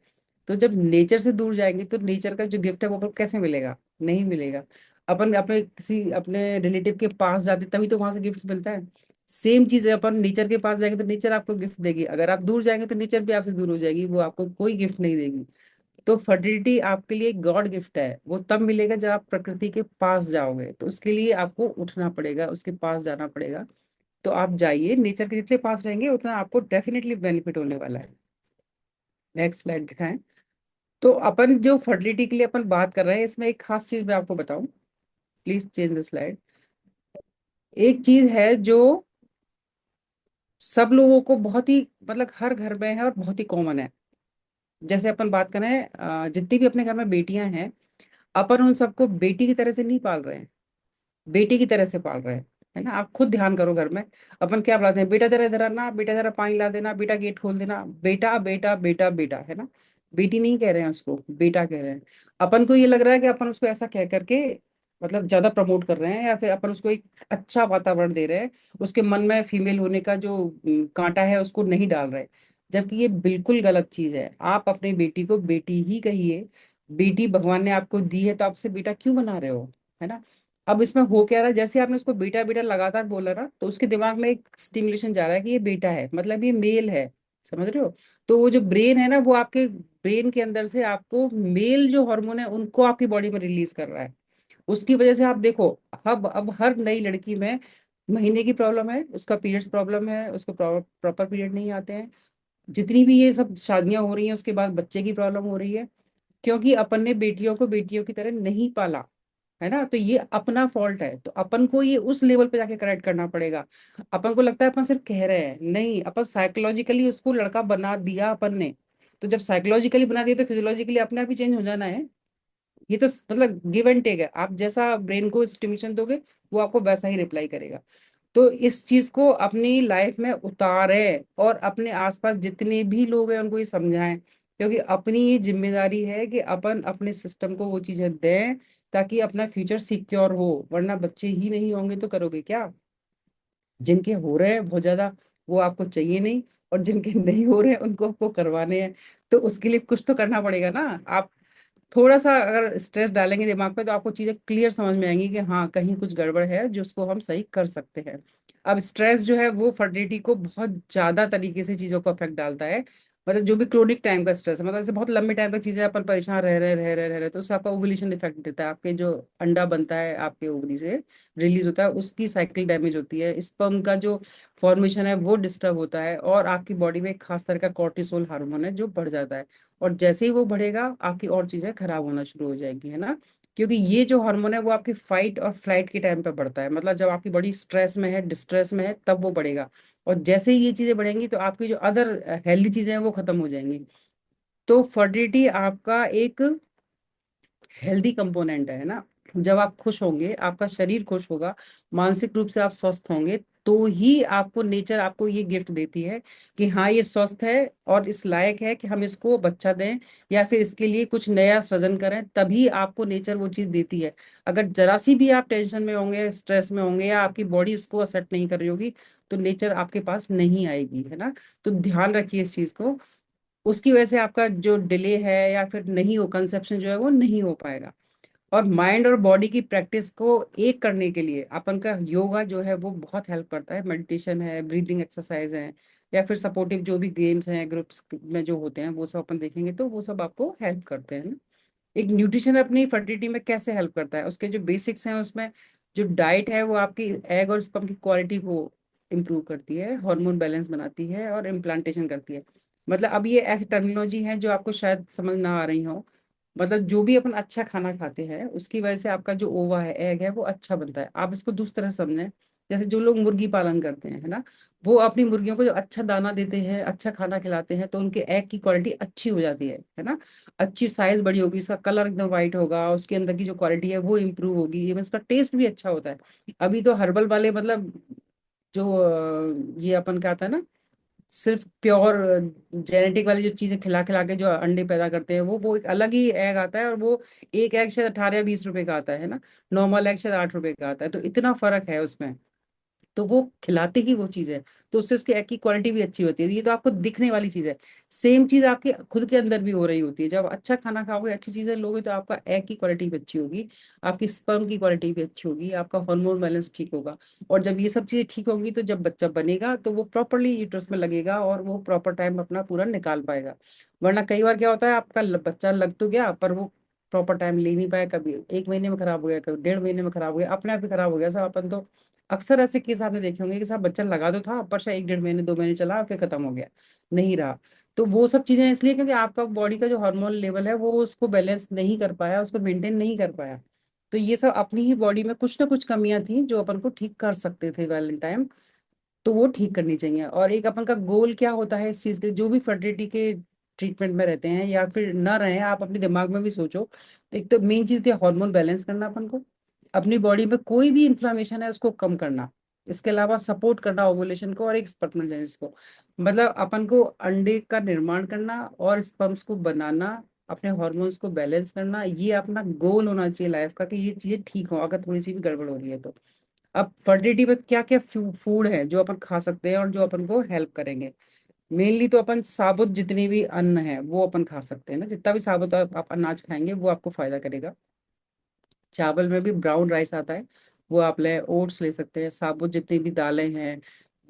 S2: तो जब नेचर से दूर जाएंगे तो नेचर का जो गिफ्ट है वो अपन को कैसे मिलेगा, नहीं मिलेगा। अपन अपने किसी अपने रिलेटिव के पास जाते तभी तो वहां से गिफ्ट मिलता है। सेम चीज है, अपन नेचर के पास जाएंगे तो नेचर आपको गिफ्ट देगी, अगर आप दूर जाएंगे तो नेचर भी आपसे दूर हो जाएगी, वो आपको कोई गिफ्ट नहीं देगी। तो फर्टिलिटी आपके लिए गॉड गिफ्ट है, वो तब मिलेगा जब आप प्रकृति के पास जाओगे, तो उसके लिए आपको उठना पड़ेगा, उसके पास जाना पड़ेगा। तो आप जाइए, नेचर के जितने पास रहेंगे उतना आपको डेफिनेटली बेनिफिट होने वाला है। नेक्स्ट स्लाइड दिखाएं। तो अपन जो फर्टिलिटी के लिए अपन बात कर रहे हैं, इसमें एक खास चीज मैं आपको बताऊं, प्लीज चेंज द स्लाइड। एक चीज है जो सब लोगों को बहुत ही, मतलब हर घर में है और बहुत ही कॉमन है। जैसे अपन बात करें, जितनी भी अपने घर में बेटियां हैं, अपन उन सबको बेटी की तरह से नहीं पाल रहे हैं, बेटी की तरह से पाल रहे हैं, है ना। आप खुद ध्यान करो घर में, अपन क्या बुलाते हैं, बेटा जरा इधर आना, बेटा जरा पानी ला देना, बेटा गेट खोल देना, बेटा बेटा बेटा बेटा, है ना। बेटी नहीं कह रहे हैं उसको, बेटा कह रहे हैं। अपन को ये लग रहा है कि अपन उसको ऐसा कह करके मतलब ज्यादा प्रमोट कर रहे हैं, या फिर अपन उसको एक अच्छा वातावरण दे रहे हैं, उसके मन में फीमेल होने का जो कांटा है उसको नहीं डाल रहे। जबकि ये बिल्कुल गलत चीज है, आप अपनी बेटी को बेटी ही कहिए। बेटी भगवान ने आपको दी है तो आपसे बेटा क्यों बना रहे हो, है ना। अब इसमें हो क्या रहा है, जैसे आपने उसको बेटा बेटा लगातार बोला ना, तो उसके दिमाग में एक स्टिमुलेशन जा रहा है कि ये बेटा है, मतलब ये मेल है, समझ रहे हो। तो वो जो ब्रेन है ना, वो आपके ब्रेन के अंदर से आपको मेल जो हार्मोन है उनको आपकी बॉडी में रिलीज कर रहा है। उसकी वजह से आप देखो, अब हर नई लड़की में महीने की प्रॉब्लम है, उसका पीरियड्स प्रॉब्लम है, उसको प्रॉपर पीरियड नहीं आते हैं। जितनी भी ये सब शादियां हो रही हैं उसके बाद बच्चे की प्रॉब्लम हो रही है, क्योंकि अपन ने बेटियों को बेटियों की तरह नहीं पाला, है ना। तो ये अपना फॉल्ट है, तो अपन को ये उस लेवल पे जाके करेक्ट करना पड़ेगा। अपन को लगता है अपन सिर्फ कह रहे हैं, नहीं, अपन साइकोलॉजिकली उसको लड़का बना दिया अपन ने। तो जब साइकोलॉजिकली बना दिया तो फिजियोलॉजिकली अपने आप ही चेंज हो जाना है। ये तो मतलब गिव एंड टेक है, आप जैसा ब्रेन को स्टिम्युलेशन दोगे वो आपको वैसा ही रिप्लाई करेगा। तो इस चीज को अपनी लाइफ में उतारें और अपने आसपास जितने भी लोग हैं उनको ये समझाएं, क्योंकि अपनी ये जिम्मेदारी है कि अपन अपने सिस्टम को वो चीजें दें ताकि अपना फ्यूचर सिक्योर हो। वरना बच्चे ही नहीं होंगे तो करोगे क्या। जिनके हो रहे हैं बहुत ज्यादा, वो आपको चाहिए नहीं, और जिनके नहीं हो रहे हैं उनको आपको करवाने हैं। तो उसके लिए कुछ तो करना पड़ेगा ना। आप थोड़ा सा अगर स्ट्रेस डालेंगे दिमाग पे तो आपको चीजें क्लियर समझ में आएंगी कि हाँ कहीं कुछ गड़बड़ है जिसको हम सही कर सकते हैं। अब स्ट्रेस जो है वो फर्टिलिटी को बहुत ज्यादा तरीके से चीजों को अफेक्ट डालता है। मतलब जो भी क्रोनिक टाइम का स्ट्रेस है, मतलब जैसे बहुत लंबे टाइम तक चीजें अपन परेशान रह रहे तो उससे आपका ओवुलेशन इफेक्ट देता है, आपके जो अंडा बनता है आपके ओवरी से रिलीज होता है, उसकी साइकिल डैमेज होती है, स्पर्म का जो फॉर्मेशन है वो डिस्टर्ब होता है, और आपकी बॉडी में एक खास तरह का कॉर्टिसोल हार्मोन है जो बढ़ जाता है। और जैसे ही वो बढ़ेगा आपकी और चीजें खराब होना शुरू हो जाएंगी, है ना। क्योंकि ये जो हार्मोन है वो आपकी फाइट और फ्लाइट के टाइम पे बढ़ता है, मतलब जब आपकी बॉडी स्ट्रेस में है, डिस्ट्रेस में है, तब वो बढ़ेगा। और जैसे ही ये चीजें बढ़ेंगी तो आपकी जो अदर हेल्दी चीजें हैं वो खत्म हो जाएंगी। तो फर्टिलिटी आपका एक हेल्दी कंपोनेंट है ना। जब आप खुश होंगे, आपका शरीर खुश होगा, मानसिक रूप से आप स्वस्थ होंगे, तो ही आपको नेचर आपको ये गिफ्ट देती है कि हाँ ये स्वस्थ है और इस लायक है कि हम इसको बच्चा दें या फिर इसके लिए कुछ नया सृजन करें, तभी आपको नेचर वो चीज देती है। अगर जरा सी भी आप टेंशन में होंगे, स्ट्रेस में होंगे, या आपकी बॉडी उसको एक्सेप्ट नहीं कर रही होगी, तो नेचर आपके पास नहीं आएगी, है ना। तो ध्यान रखिए इस चीज को। उसकी वजह से आपका जो डिले है या फिर नहीं हो कंसेप्शन जो है वो नहीं हो पाएगा। और माइंड और बॉडी की प्रैक्टिस को एक करने के लिए अपन का योगा जो है वो बहुत हेल्प करता है। मेडिटेशन है, ब्रीदिंग एक्सरसाइज है, या फिर सपोर्टिव जो भी गेम्स हैं ग्रुप्स में जो होते हैं वो सब अपन देखेंगे तो वो सब आपको हेल्प करते हैं ना। एक न्यूट्रिशन अपनी फर्टिलिटी में कैसे हेल्प करता है, उसके जो बेसिक्स हैं उसमें जो डाइट है वो आपकी एग और स्पर्म की क्वालिटी को इम्प्रूव करती है, हार्मोन बैलेंस बनाती है और इम्प्लांटेशन करती है। मतलब अब ये ऐसी टर्मिनोलॉजी है जो आपको शायद समझ ना आ रही हो। मतलब जो भी अपन अच्छा खाना खाते हैं उसकी वजह से आपका जो ओवा है, एग है, वो अच्छा बनता है। आप इसको दूसरी तरह से समझें, जैसे जो लोग मुर्गी पालन करते हैं, है ना, वो अपनी मुर्गियों को जो अच्छा दाना देते हैं, अच्छा खाना खिलाते हैं, तो उनके एग की क्वालिटी अच्छी हो जाती है ना। अच्छी साइज बड़ी होगी, उसका कलर एकदम वाइट होगा, उसके अंदर की जो क्वालिटी है वो इम्प्रूव होगी, इवन उसका टेस्ट भी अच्छा होता है। अभी तो हर्बल वाले मतलब जो ये अपन का आता है ना, सिर्फ प्योर जेनेटिक वाली जो चीजें खिला खिला के जो अंडे पैदा करते हैं, वो एक अलग ही एग आता है, और वो एक एग शायद 18 या 20 रुपए का आता है ना। नॉर्मल एग शायद 8 रुपए का आता है, तो इतना फर्क है उसमें। तो वो खिलाते ही वो चीज है, तो उससे उसकी एग की क्वालिटी भी अच्छी होती है। ये तो आपको दिखने वाली चीज है। सेम चीज आपके खुद के अंदर भी हो रही होती है। जब आप अच्छा खाना खाओगे, अच्छी चीजें लोगे, तो आपका एग की क्वालिटी भी अच्छी होगी, आपकी स्पर्म की क्वालिटी भी अच्छी होगी, आपका हार्मोन बैलेंस ठीक होगा। और जब ये सब चीजें ठीक होंगी तो जब बच्चा बनेगा तो वो प्रॉपरली यूट्रस में लगेगा और वो प्रॉपर टाइम अपना पूरा निकाल पाएगा। वरना कई बार क्या होता है, आपका बच्चा लग तो गया पर वो प्रॉपर टाइम ले नहीं पाया, कभी 1 महीने में खराब हो गया, कभी 1.5 महीने में खराब हो गया, अपने आप ही खराब हो गया। सब अपन तो अक्सर ऐसे केस आपने देखे होंगे कि साहब बच्चा लगा तो था, पर शायद 1 1.5 महीने 2 महीने चला, फिर खत्म हो गया, नहीं रहा। तो वो सब चीजें इसलिए क्योंकि आपका बॉडी का जो हार्मोन लेवल है वो उसको बैलेंस नहीं कर पाया, उसको मेंटेन नहीं कर पाया। तो ये सब अपनी ही बॉडी में कुछ ना कुछ कमियां थी जो अपन को ठीक कर सकते थे वेल इन टाइम। तो वो ठीक करनी चाहिए। और एक अपन का गोल क्या होता है इस चीज के, जो भी फर्टिलिटी के ट्रीटमेंट में रहते हैं या फिर ना रहे, आप अपने दिमाग में भी सोचो। तो एक तो मेन चीज है हार्मोन बैलेंस करना अपन को, अपनी बॉडी में कोई भी इंफ्लेमेशन है उसको कम करना, इसके अलावा सपोर्ट करना ओवुलेशन को और एक स्पर्मेटोजेनेसिस को। मतलब अपन को अंडे का निर्माण करना और स्पर्म्स को बनाना, अपने हॉर्मोन्स को बैलेंस करना, ये अपना गोल होना चाहिए लाइफ का, कि ये चीजें ठीक हो। अगर थोड़ी सी भी गड़बड़ हो रही है तो अब फर्टिलिटी में क्या क्या फूड है जो अपन खा सकते हैं और जो अपन को हेल्प करेंगे। मेनली तो अपन साबुत जितने भी अन्न है वो अपन खा सकते हैं ना, जितना भी साबुत आप अनाज खाएंगे वो आपको फायदा करेगा। चावल में भी ब्राउन राइस आता है, वो आप ले, ओट्स ले सकते हैं। साबुत जितनी भी दालें हैं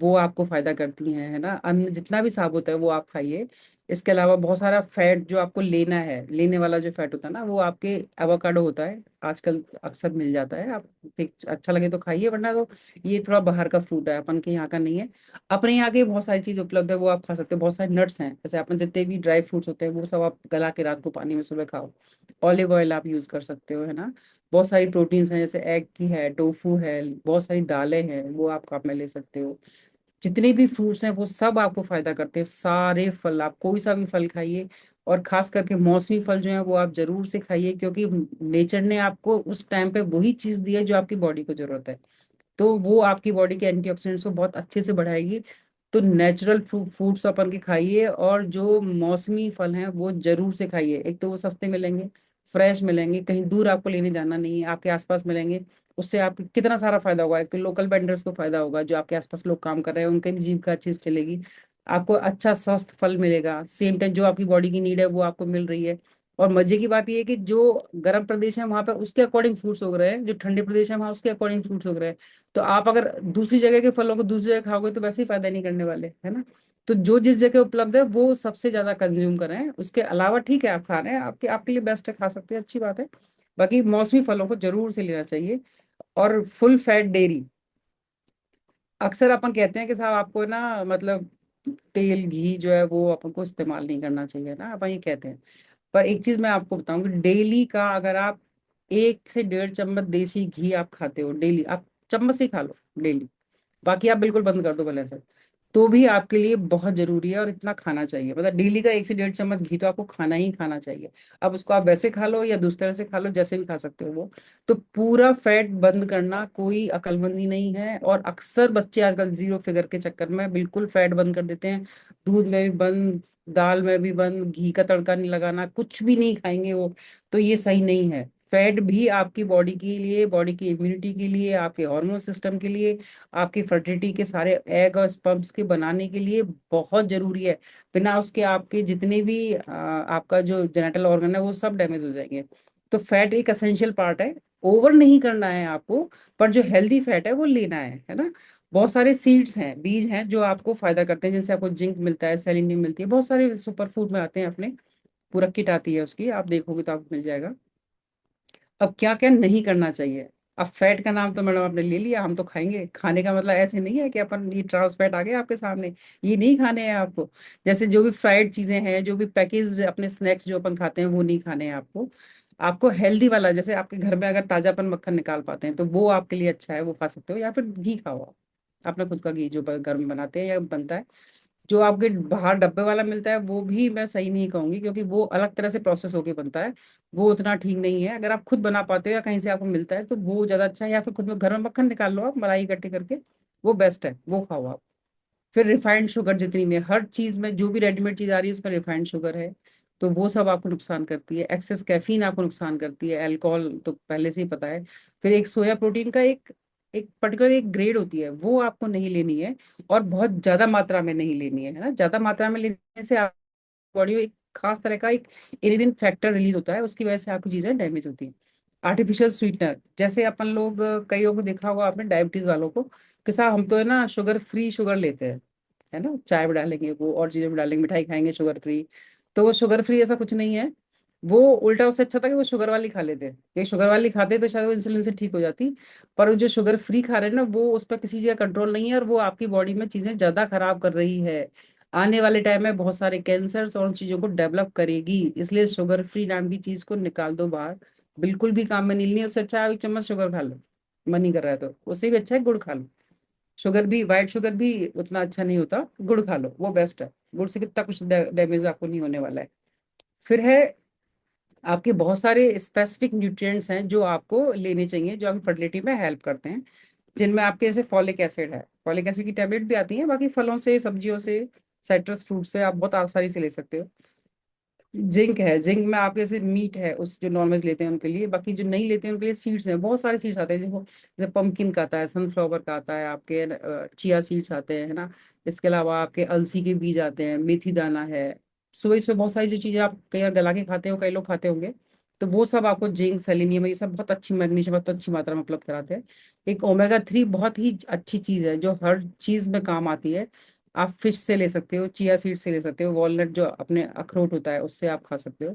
S2: वो आपको फायदा करती हैं, है ना। अन्न जितना भी साबुत है वो आप खाइए। इसके अलावा बहुत सारा फैट जो आपको लेना है, लेने वाला जो फैट होता है ना, वो आपके एवोकाडो होता है, आजकल अक्सर मिल जाता है। आप अच्छा लगे तो खाइए, वरना तो ये थोड़ा बाहर का फ्रूट है, अपन के यहाँ का नहीं है। अपने यहाँ के बहुत सारी चीज उपलब्ध है, वो आप खा सकते हैं। बहुत सारे नट्स हैं, जैसे अपन जितने भी ड्राई फ्रूट्स होते हैं वो सब आप गला के रात को पानी में सुबह खाओ। ऑलिव ऑयल आप यूज कर सकते हो, है ना। बहुत सारी प्रोटीन्स हैं, जैसे एग की है, टोफू है, बहुत सारी दालें हैं, वो आप काम में ले सकते हो। जितने भी फ्रूट्स हैं वो सब आपको फायदा करते हैं। सारे फल, आप कोई सा भी फल खाइए, और खास करके मौसमी फल जो है वो आप जरूर से खाइए, क्योंकि नेचर ने आपको उस टाइम पे वही चीज दी है जो आपकी बॉडी को जरूरत है। तो वो आपकी बॉडी के एंटीऑक्सीडेंट्स को बहुत अच्छे से बढ़ाएगी। तो नेचुरल फ्रूट्स अपन के खाइए, और जो मौसमी फल हैं वो जरूर से खाइए। एक तो वो सस्ते मिलेंगे, फ्रेश मिलेंगे, कहीं दूर आपको लेने जाना नहीं है, आपके आसपास मिलेंगे। उससे आपको कितना सारा फायदा होगा। एक तो लोकल वेंडर्स को फायदा होगा, जो आपके आसपास लोग काम कर रहे हैं उनके भी जीविका अच्छी से चलेगी। आपको अच्छा स्वस्थ फल मिलेगा, सेम टाइम जो आपकी बॉडी की नीड है वो आपको मिल रही है। और मजे की बात ये है कि जो गर्म प्रदेश है वहां पे उसके अकॉर्डिंग फ्रूट्स उग रहे हैं, जो ठंडे प्रदेश है वहां उसके अकॉर्डिंग फ्रूट्स उग रहे हैं। तो आप अगर दूसरी जगह के फलों को दूसरी जगह खाओगे तो वैसे ही फायदा नहीं करने वाले, है ना। तो जो जिस जगह उपलब्ध है वो सबसे ज्यादा कंज्यूम करें। उसके अलावा ठीक है आप खा रहे हैं, आपके आपके लिए बेस्ट है, खा सकते हैं, अच्छी बात है। बाकी मौसमी फलों को जरूर से लेना चाहिए। और फुल फैट डेयरी, अक्सर अपन कहते हैं कि साहब आपको ना मतलब तेल घी जो है वो अपन को इस्तेमाल नहीं करना चाहिए ना, अपन ये कहते हैं। पर एक चीज मैं आपको बताऊंगी, डेली का अगर आप 1 से 1.5 चम्मच देसी घी आप खाते हो डेली, आप चम्मच से ही खा लो डेली, बाकी आप बिल्कुल बंद कर दो भले से। तो भी आपके लिए बहुत जरूरी है, और इतना खाना चाहिए, मतलब डेली का 1 से 1.5 चम्मच घी तो आपको खाना ही खाना चाहिए। अब उसको आप वैसे खा लो या दूसरी तरह से खा लो, जैसे भी खा सकते हो वो। तो पूरा फैट बंद करना कोई अक्लमंदी नहीं है, और अक्सर बच्चे आजकल जीरो फिगर के चक्कर में बिल्कुल फैट बंद कर देते हैं। दूध में भी बंद, दाल में भी बंद, घी का तड़का नहीं लगाना, कुछ भी नहीं खाएंगे वो। तो ये सही नहीं है। फैट भी आपकी बॉडी के लिए, बॉडी की इम्यूनिटी के लिए, आपके हार्मोन सिस्टम के लिए, आपकी फर्टिलिटी के सारे एग और स्पर्म्स के बनाने के लिए बहुत जरूरी है। बिना उसके आपके जितने भी आपका जो जेनेटल ऑर्गन है वो सब डैमेज हो जाएंगे। तो फैट एक असेंशियल पार्ट है, ओवर नहीं करना है आपको, पर जो हेल्दी फैट है वो लेना है ना। बहुत सारे सीड्स हैं, बीज हैं जो आपको फायदा करते हैं, जिनसे आपको जिंक मिलता है, सेलेनियम मिलती है, बहुत सारे सुपर फूड में आते हैं अपने। पूरा किट आती है उसकी, आप देखोगे तो आपको मिल जाएगा। अब क्या क्या नहीं करना चाहिए। अब फैट का नाम तो मैडम आपने ले लिया, हम तो खाएंगे। खाने का मतलब ऐसे नहीं है कि अपन ये ट्रांस फैट आ गया आपके सामने, ये नहीं खाने हैं आपको। जैसे जो भी फ्राइड चीजें हैं, जो भी पैकेज अपने स्नैक्स जो अपन खाते हैं, वो नहीं खाने हैं आपको। आपको हेल्दी वाला, जैसे आपके घर में अगर ताजापन मक्खन निकाल पाते हैं तो वो आपके लिए अच्छा है, वो खा सकते हो, या फिर घी खाओ आप, अपना खुद का घी जो घर में बनाते हैं या बनता है। जो आपके बाहर डब्बे वाला मिलता है वो भी मैं सही नहीं कहूंगी, क्योंकि वो अलग तरह से प्रोसेस होके बनता है, वो उतना ठीक नहीं है। अगर आप खुद बना पाते हो या कहीं से आपको मिलता है तो वो ज्यादा अच्छा है, या फिर खुद में घर में मक्खन निकाल लो आप मलाई इकट्ठी करके, वो बेस्ट है, वो खाओ आप। फिर रिफाइंड शुगर, जितनी में हर चीज में जो भी रेडीमेड चीज आ रही है उसमें रिफाइंड शुगर है, तो वो सब आपको नुकसान करती है। एक्सेस कैफीन आपको नुकसान करती है, अल्कोहल तो पहले से ही पता है। फिर एक सोया प्रोटीन का एक एक पर्टिकुलर एक ग्रेड होती है, वो आपको नहीं लेनी है, और बहुत ज्यादा मात्रा में नहीं लेनी है ना। ज्यादा मात्रा में लेने से आप बॉडी में एक खास तरह का एक इरिडिन फैक्टर रिलीज होता है, उसकी वजह से आपकी चीजें डैमेज होती हैं। आर्टिफिशियल स्वीटनर, जैसे अपन लोग कई लोगों को देखा होगा आपने, डायबिटीज वालों को, कि साहब हम तो है ना शुगर फ्री शुगर लेते हैं, है ना, चाय में डालेंगे वो और चीजों में डालेंगे, मिठाई खाएंगे शुगर फ्री। तो वो शुगर फ्री ऐसा कुछ नहीं है। वो उल्टा, उससे अच्छा था कि वो शुगर वाली खा लेते, ये शुगर वाली खाते तो शायद वो इंसुलिन से ठीक हो जाती। पर वो जो शुगर फ्री खा रहे हैं ना, वो उस पर किसी चीज का कंट्रोल नहीं है, और वो आपकी बॉडी में चीजें ज्यादा खराब कर रही है। आने वाले टाइम में बहुत सारे कैंसर्स और उन चीजों को डेवलप करेगी, इसलिए शुगर फ्री नाम की चीज को निकाल दो बाहर। बिल्कुल भी काम में नहीं लेनी, उससे अच्छा आप 1 चम्मच शुगर खा लो, मन ही कर रहा है तो। उससे भी अच्छा है गुड़ खा लो। शुगर भी, वाइट शुगर भी उतना अच्छा नहीं होता, गुड़ खा लो, वो बेस्ट है। गुड़ से कितना कुछ डैमेज आपको नहीं होने वाला है। फिर है आपके बहुत सारे स्पेसिफिक न्यूट्रिएंट्स हैं जो आपको लेने चाहिए, जो आपकी फर्टिलिटी में हेल्प करते हैं, जिनमें आपके जैसे फॉलिक एसिड है, फॉलिक एसिड की टैबलेट भी आती है, बाकी फलों से, सब्जियों से, साइट्रस फ्रूट से आप बहुत आसानी से ले सकते हो। जिंक है, जिंक में आपके जैसे मीट है, उस जो नॉनवेज लेते हैं उनके लिए, बाकी जो नहीं लेते हैं उनके लिए सीड्स हैं, बहुत सारे सीड्स आते हैं जिनको, जैसे पंपकिन का आता है, सनफ्लावर का आता है, आपके चिया सीड्स आते हैं, है ना। इसके अलावा आपके अलसी के बीज आते हैं, मेथी दाना है। सुबह सुबह बहुत सारी जो चीजें आप कई बार गला के खाते हो, कई लोग खाते होंगे, तो वो सब आपको जिंक, सेलेनियम, ये सब बहुत अच्छी, मैग्नीशियम बहुत अच्छी मात्रा में उपलब्ध कराते हैं। एक ओमेगा 3 बहुत ही अच्छी चीज है जो हर चीज में काम आती है। आप फिश से ले सकते हो, चिया सीड से ले सकते हो, वॉलनट जो अपने अखरोट होता है उससे आप खा सकते हो।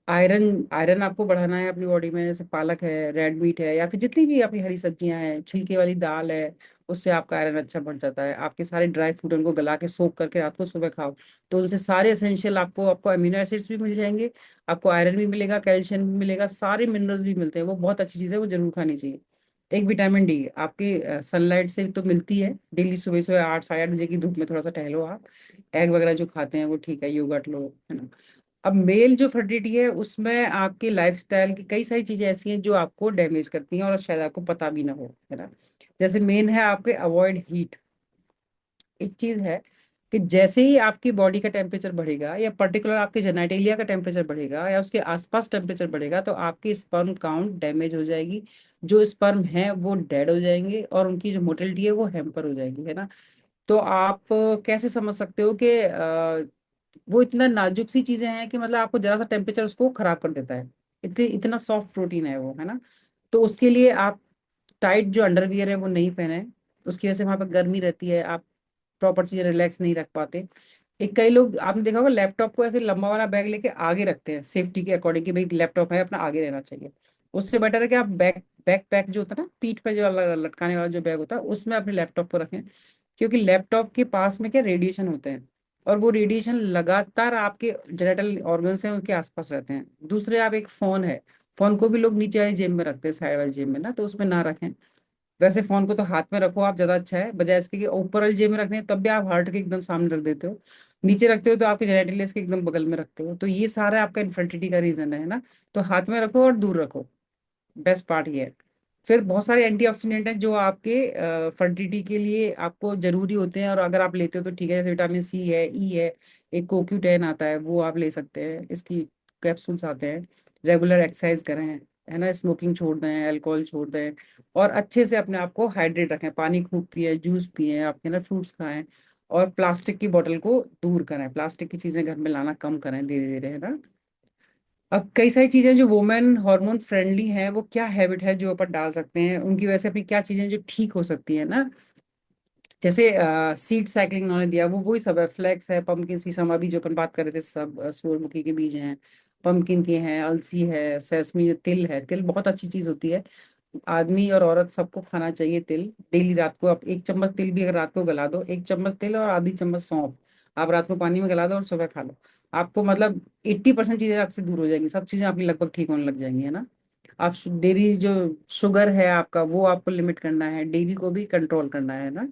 S2: आयरन, आयरन आपको बढ़ाना है अपनी बॉडी में, जैसे पालक है, रेड मीट है, या फिर जितनी भी आपकी हरी सब्जियां हैं, छिलके वाली दाल है, उससे आपका आयरन अच्छा बढ़ जाता है। आपके सारे ड्राई फ्रूट उनको गला के सोक करके रात को सुबह खाओ, तो उनसे सारे एसेंशियल आपको आपको अमीनो एसिड्स भी मिल जाएंगे, आपको आयरन भी मिलेगा, कैल्शियम भी मिलेगा, सारे मिनरल्स भी मिलते हैं। वो बहुत अच्छी चीज़ है, वो जरूर खानी चाहिए। एक विटामिन डी आपके सनलाइट से तो मिलती है, डेली सुबह सुबह 8 साढ़े 8 बजे की धूप में थोड़ा सा टहलो आप। एग वगैरह जो खाते हैं वो ठीक है, योगर्ट लो, है ना। अब मेल जो फर्टिलिटी है उसमें आपके लाइफस्टाइल की कई सारी चीजें ऐसी हैं जो आपको डैमेज करती हैं, और शायद आपको पता भी ना हो, है ना। जैसे मेन है आपके अवॉइड हीट। एक चीज है कि जैसे ही आपकी बॉडी का टेम्परेचर बढ़ेगा, या पर्टिकुलर आपके जेनाइटेलिया का टेम्परेचर बढ़ेगा, या उसके आसपास टेम्परेचर बढ़ेगा, तो आपकी स्पर्म काउंट डैमेज हो जाएगी। जो स्पर्म है वो डेड हो जाएंगे, और उनकी जो मोटिलिटी है वो हैम्पर हो जाएगी, है ना। तो आप कैसे समझ सकते हो कि वो इतना नाजुक सी चीजें हैं कि मतलब आपको जरा सा टेम्परेचर उसको खराब कर देता है। इतना सॉफ्ट प्रोटीन है वो, है ना। तो उसके लिए आप टाइट जो अंडरवियर है वो नहीं पहने, उसकी वजह से वहां पर गर्मी रहती है, आप प्रॉपर चीजें रिलैक्स नहीं रख पाते। एक कई लोग आपने देखा होगा लैपटॉप को ऐसे लंबा वाला बैग लेके आगे रखते हैं, सेफ्टी के अकॉर्डिंग, कि भाई लैपटॉप है अपना आगे रहना चाहिए। उससे बेटर है कि आप बैक पैक जो होता है ना, पीठ पे जो लटकाने वाला जो बैग होता है, उसमें अपने लैपटॉप को रखें। क्योंकि लैपटॉप के पास में क्या रेडिएशन होते हैं, और वो रेडिएशन लगातार आपके जेनेटल ऑर्गन्स हैं उनके आसपास रहते हैं। दूसरे, आप एक फोन है, फोन को भी लोग नीचे वाली जेब में रखते हैं, साइड वाली जेब में ना, तो उसमें ना रखें। वैसे फोन को तो हाथ में रखो आप, ज्यादा अच्छा है, बजाय इसके कि ऊपर वाली जेब में रखने हैं, तब भी आप हार्ट के एकदम सामने रख देते हो। नीचे रखते हो तो आपके जेनिटलियस के एकदम बगल में रखते हो, तो ये सारा आपका इनफर्टिलिटी का रीजन है ना। तो हाथ में रखो और दूर रखो, बेस्ट पार्ट ये है। फिर बहुत सारे एंटीऑक्सीडेंट हैं जो आपके फर्टिलिटी के लिए आपको जरूरी होते हैं, और अगर आप लेते हो तो ठीक है, जैसे विटामिन सी है, ई है, एक CoQ10 आता है, वो आप ले सकते हैं, इसकी कैप्सूल्स आते हैं। रेगुलर एक्सरसाइज करें, है ना, स्मोकिंग छोड़ दें, अल्कोहल छोड़ दें, और अच्छे से अपने आप को हाइड्रेट रखें, पानी खूब पिए, जूस पिए, आपके ना फ्रूट्स खाएं, और प्लास्टिक की बोतल को दूर करें, प्लास्टिक की चीजें घर में लाना कम करें धीरे धीरे, है ना। अब कई सारी चीजें जो वुमेन हार्मोन फ्रेंडली हैं, वो क्या हैबिट है जो अपन डाल सकते हैं उनकी वजह से, अपनी क्या चीजें जो ठीक हो सकती है ना। जैसे सीड साइकिलिंग उन्होंने दिया, वो वही सब है, फ्लैक्स है, पंपकिन सीसम, अभी जो अपन बात कर रहे थे सब, सूरजमुखी के बीज हैं, पंपकिन के हैं, अलसी है, सेसमी, तिल है, तिल बहुत अच्छी चीज होती है। आदमी और औरत सबको खाना चाहिए तिल, डेली रात को आप 1 चम्मच तिल भी अगर रात को गला दो, 1 चम्मच तिल और आधी चम्मच सौंफ, आप रात को पानी में गला दो और सुबह खा लो, आपको मतलब 80% चीजें आपसे दूर हो जाएंगी, सब चीजें आपकी लगभग ठीक होने लग जाएंगी, है ना। आप डेयरी जो शुगर है आपका, वो आपको लिमिट करना है, डेयरी को भी कंट्रोल करना है ना,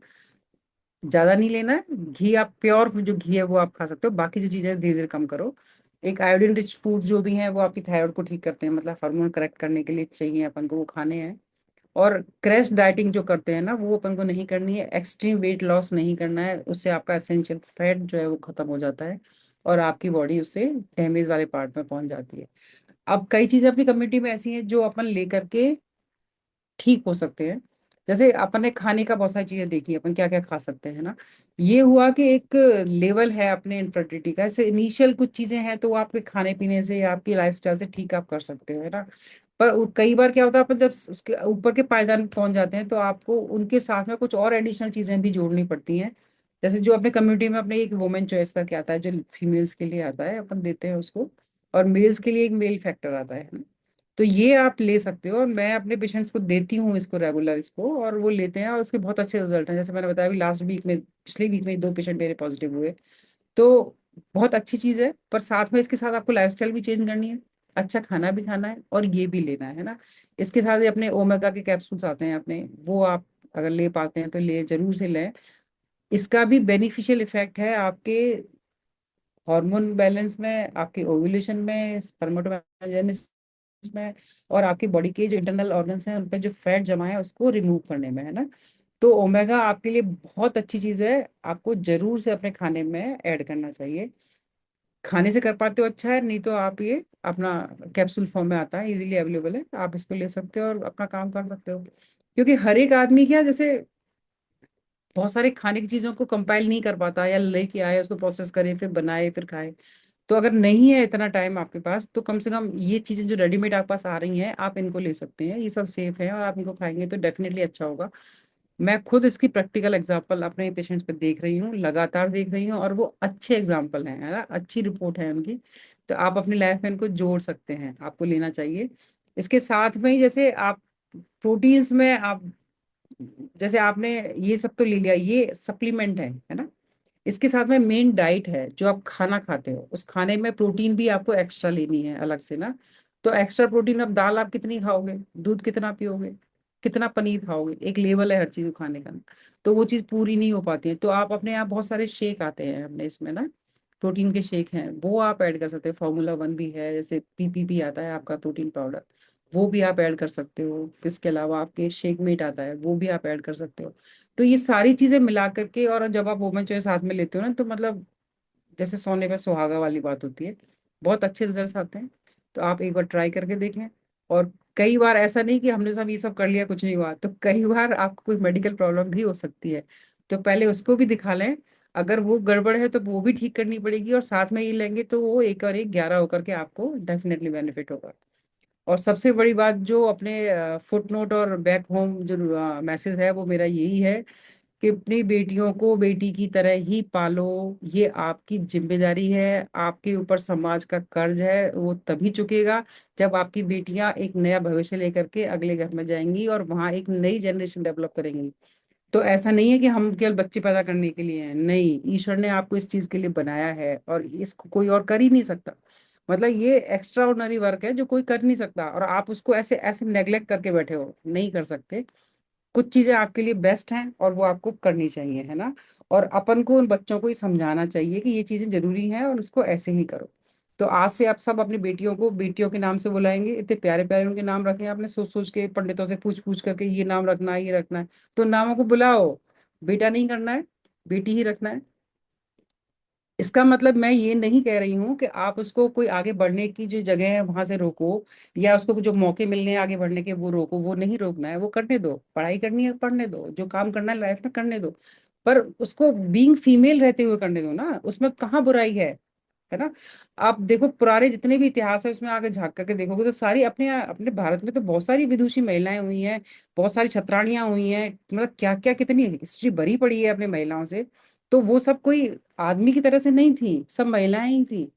S2: ज्यादा नहीं लेना है। घी आप प्योर जो घी है वो आप खा सकते हो, बाकी जो चीजें धीरे धीरे कम करो। एक आयोडीन रिच फूड जो भी हैं वो आपकी थायराइड को ठीक करते हैं, मतलब हार्मोन करेक्ट करने के लिए चाहिए अपन को, वो खाने हैं। और क्रैश डाइटिंग जो करते हैं ना, वो अपन को नहीं करनी है, एक्सट्रीम वेट लॉस नहीं करना है, उससे आपका एसेंशियल फैट जो है वो खत्म हो जाता है, और आपकी बॉडी उससे डैमेज वाले पार्ट में पहुंच जाती है। अब कई चीजें अपनी कम्युनिटी में ऐसी हैं जो अपन लेकर के ठीक हो सकते हैं। जैसे अपन ने खाने का बहुत सारी चीजें देखी, अपन क्या क्या खा सकते हैं ना। ये हुआ कि एक लेवल है अपने इनफर्टिलिटी का, ऐसे इनिशियल कुछ चीजें हैं तो वो आपके खाने पीने से या आपकी लाइफस्टाइल से ठीक आप कर सकते हो, है ना। पर कई बार क्या होता है, अपन जब उसके ऊपर के पायदान पे पहुंच जाते हैं तो आपको उनके साथ में कुछ और एडिशनल चीजें भी जोड़नी पड़ती हैं। जैसे जो अपने कम्युनिटी में अपने एक वुमेन चॉइस करके आता है, जो फीमेल्स के लिए आता है, अपन देते हैं उसको, और मेल्स के लिए एक मेल फैक्टर आता है ना। तो ये आप ले सकते हो, और मैं अपने पेशेंट्स को देती हूँ इसको रेगुलर, इसको, और वो लेते हैं और उसके बहुत अच्छे रिजल्ट हैं। जैसे मैंने बताया अभी लास्ट वीक में, पिछले वीक में 2 पेशेंट मेरे पॉजिटिव हुए। तो बहुत अच्छी चीज है, पर साथ में इसके साथ आपको लाइफस्टाइल भी चेंज करनी है, अच्छा खाना भी खाना है, और ये भी लेना है ना। इसके साथ ही अपने ओमेगा के कैप्सूल्स आते हैं अपने, वो आप अगर ले पाते हैं तो ले, जरूर से लें। इसका भी बेनिफिशियल इफेक्ट है आपके हार्मोन बैलेंस में, आपके ओव्यूलेशन में, स्पर्मेटोजेनेसिस में, और आपकी बॉडी के जो इंटरनल ऑर्गन्स हैं उन पे जो फैट जमा है उसको रिमूव करने में, है ना। तो ओमेगा आपके लिए बहुत अच्छी चीज है, आपको जरूर से अपने खाने में ऐड करना चाहिए। खाने से कर पाते हो अच्छा है, नहीं तो आप ये अपना कैप्सूल फॉर्म में आता है, इजीली अवेलेबल है, आप इसको ले सकते हो और अपना काम कर सकते हो। क्योंकि हर एक आदमी क्या, जैसे बहुत सारे खाने की चीजों को कंपाइल नहीं कर पाता, या लेके आए उसको प्रोसेस करे फिर बनाए फिर खाए। तो अगर नहीं है इतना टाइम आपके पास, तो कम से कम ये चीजें जो रेडीमेड आपके पास आ रही हैं आप इनको ले सकते हैं, ये सब सेफ है, और आप इनको खाएंगे तो डेफिनेटली अच्छा होगा। मैं खुद इसकी प्रैक्टिकल एग्जांपल अपने पेशेंट्स पे देख रही हूँ, लगातार देख रही हूँ, और वो अच्छे एग्जांपल हैं, है ना, अच्छी रिपोर्ट है उनकी। तो आप अपनी लाइफ में इनको जोड़ सकते हैं, आपको लेना चाहिए। इसके साथ में ही जैसे आप प्रोटीन्स में आप, जैसे आपने ये सब तो ले लिया, ये सप्लीमेंट है ना। इसके साथ में मेन डाइट है, जो आप खाना खाते हो उस खाने में प्रोटीन भी आपको एक्स्ट्रा लेनी है अलग से ना। तो एक्स्ट्रा प्रोटीन, अब दाल आप कितनी खाओगे, दूध कितना पियोगे, कितना पनीर खाओगे, एक लेवल है हर चीज को खाने का ना। तो वो चीज पूरी नहीं हो पाती है, तो आप अपने यहाँ बहुत सारे शेक आते हैं अपने इसमें ना, प्रोटीन के शेक हैं, वो आप ऐड कर सकते हैं, Formula 1 भी है, जैसे PPP आता है आपका प्रोटीन पाउडर, वो भी आप ऐड कर सकते हो। फिर इसके अलावा आपके शेक मेट आता है, वो भी आप ऐड कर सकते हो। तो ये सारी चीजें मिला करके, और जब आप वुमेन चॉइस साथ में लेते हो ना, तो मतलब जैसे सोने पे सुहागा वाली बात होती है, बहुत अच्छे रिजल्ट्स आते हैं। तो आप एक बार ट्राई करके देखें। और कई बार ऐसा नहीं कि हमने सब ये सब कर लिया कुछ नहीं हुआ, तो कई बार आपको कोई मेडिकल प्रॉब्लम भी हो सकती है, तो पहले उसको भी दिखा लें। अगर वो गड़बड़ है तो वो भी ठीक करनी पड़ेगी, और साथ में ये लेंगे तो वो एक और एक 11 होकर के आपको डेफिनेटली बेनिफिट होगा। और सबसे बड़ी बात जो अपने फुट नोट और बैक होम जो मैसेज है, वो मेरा यही है कि अपनी बेटियों को बेटी की तरह ही पालो, ये आपकी जिम्मेदारी है, आपके ऊपर समाज का कर्ज है, वो तभी चुकेगा जब आपकी बेटियां एक नया भविष्य लेकर के अगले घर में जाएंगी और वहां एक नई जनरेशन डेवलप करेंगी। तो ऐसा नहीं है कि हम केवल बच्चे पैदा करने के लिए हैं, नहीं, ईश्वर ने आपको इस चीज के लिए बनाया है, और इसको कोई और कर ही नहीं सकता। मतलब ये एक्स्ट्रा ऑर्डिनरी वर्क है जो कोई कर नहीं सकता, और आप उसको ऐसे ऐसे नेग्लेक्ट करके बैठे हो, नहीं कर सकते। कुछ चीजें आपके लिए बेस्ट हैं और वो आपको करनी चाहिए, है ना। और अपन को उन बच्चों को ही समझाना चाहिए कि ये चीजें जरूरी हैं और उसको ऐसे ही करो। तो आज से आप सब अपनी बेटियों को बेटियों के नाम से बुलाएंगे, इतने प्यारे प्यारे उनके नाम रखे हैं आपने, सोच सोच के पंडितों से पूछ पूछ करके ये नाम रखना है, ये रखना है। तो नामों को बुलाओ, बेटा नहीं करना है, बेटी ही रखना है। इसका मतलब मैं ये नहीं कह रही हूँ कि आप उसको कोई आगे बढ़ने की जो जगह है वहां से रोको, या उसको जो मौके मिलने हैं आगे बढ़ने के वो रोको। वो नहीं रोकना है, वो करने दो, पढ़ाई करनी है पढ़ने दो, जो काम करना है लाइफ में करने दो। पर उसको बीइंग फीमेल रहते हुए करने दो ना, उसमें कहाँ बुराई है ना। आप देखो पुराने जितने भी इतिहास है उसमें आगे झांक करके देखोगे तो सारी अपने अपने भारत में तो बहुत सारी विदुषी महिलाएं हुई हैं, बहुत सारी छत्राणियां हुई हैं, मतलब क्या क्या कितनी हिस्ट्री भरी पड़ी है अपने महिलाओं से। तो वो सब कोई आदमी की तरह से नहीं थी, सब महिलाएं ही थी,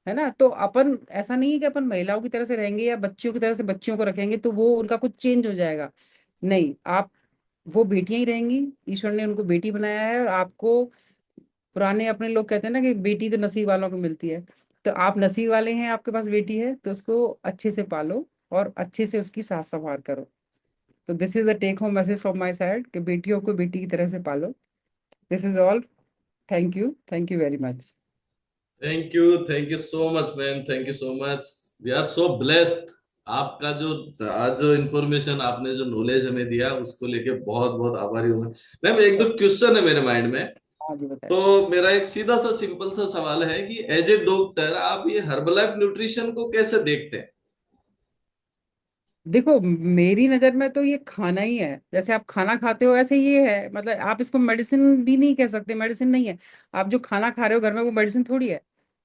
S2: है ना। तो अपन ऐसा नहीं है कि अपन महिलाओं की तरह से रहेंगे या बच्चियों की तरह से बच्चियों को रखेंगे तो वो उनका कुछ चेंज हो जाएगा। नहीं, आप वो बेटियां ही रहेंगी। ईश्वर ने उनको बेटी बनाया है, और आपको पुराने अपने लोग कहते हैं ना कि बेटी तो नसीब वालों को मिलती है। तो आप नसीब वाले हैं, आपके पास बेटी है, तो उसको अच्छे से पालो और अच्छे से उसकी साथ संभाल करो। तो this is the take home message from my side कि बेटियों को बेटी की तरह से पालो। This is all. Thank you very much.
S1: Thank you so much ma'am, thank you so much. We are so blessed. आपका जो आज जो इन्फॉर्मेशन आपने जो नॉलेज हमें दिया उसको लेके बहुत बहुत आभारी हूँ। मैम एक दो क्वेश्चन है मेरे माइंड में।
S2: हाँ जी, बताए।
S1: तो मेरा एक सीधा सा सिंपल सा सवाल है कि एज ए डॉक्टर आप ये हर्बलाइफ न्यूट्रिशन को कैसे देखते हैं?
S2: देखो मेरी नजर में तो ये खाना ही है, जैसे आप खाना खाते हो ऐसे ये है। मतलब आप इसको मेडिसिन भी नहीं कह सकते, मेडिसिन नहीं है। आप जो खाना खा रहे हो घर में वो मेडिसिन थोड़ी है।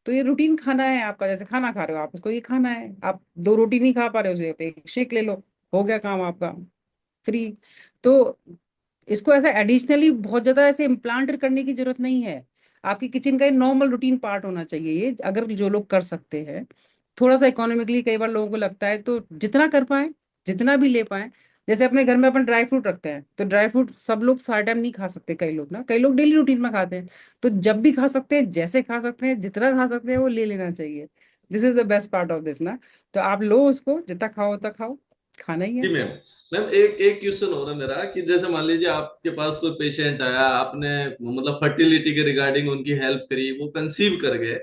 S2: तो ये रूटीन खाना है आपका, जैसे खाना खा रहे हो आप उसको ये खाना है। आप दो रोटी नहीं खा पा रहे हो, उसे पे एक शेक ले लो, हो गया काम आपका, फ्री। तो इसको ऐसा एडिशनली बहुत ज्यादा ऐसे इम्प्लांट करने की जरूरत नहीं है। आपकी किचन का नॉर्मल रूटीन पार्ट होना चाहिए ये, अगर जो लोग कर सकते हैं। थोड़ा सा इकोनॉमिकली कई बार लोगों को लगता है, तो जितना कर पाए, जितना भी ले पाए। जैसे अपने घर में अपन ड्राई फ्रूट रखते हैं, तो ड्राई फ्रूट सब लोग सारा टाइम नहीं खा सकते, कई लोग ना, कई लोग डेली रूटीन में खाते हैं। तो जब भी खा सकते हैं, जैसे खा सकते हैं, जितना खा सकते हैं वो ले लेना चाहिए। This is the best part of this ना। तो आप लो उसको, जितना खाओ उतना खाओ, खाना ही है।
S1: जी मैम। मैम एक एक क्वेश्चन हो रहा है मेरा कि जैसे मान लीजिए आपके पास कोई पेशेंट आया, आपने मतलब फर्टिलिटी के रिगार्डिंग उनकी हेल्प करी, वो कंसीव कर गए।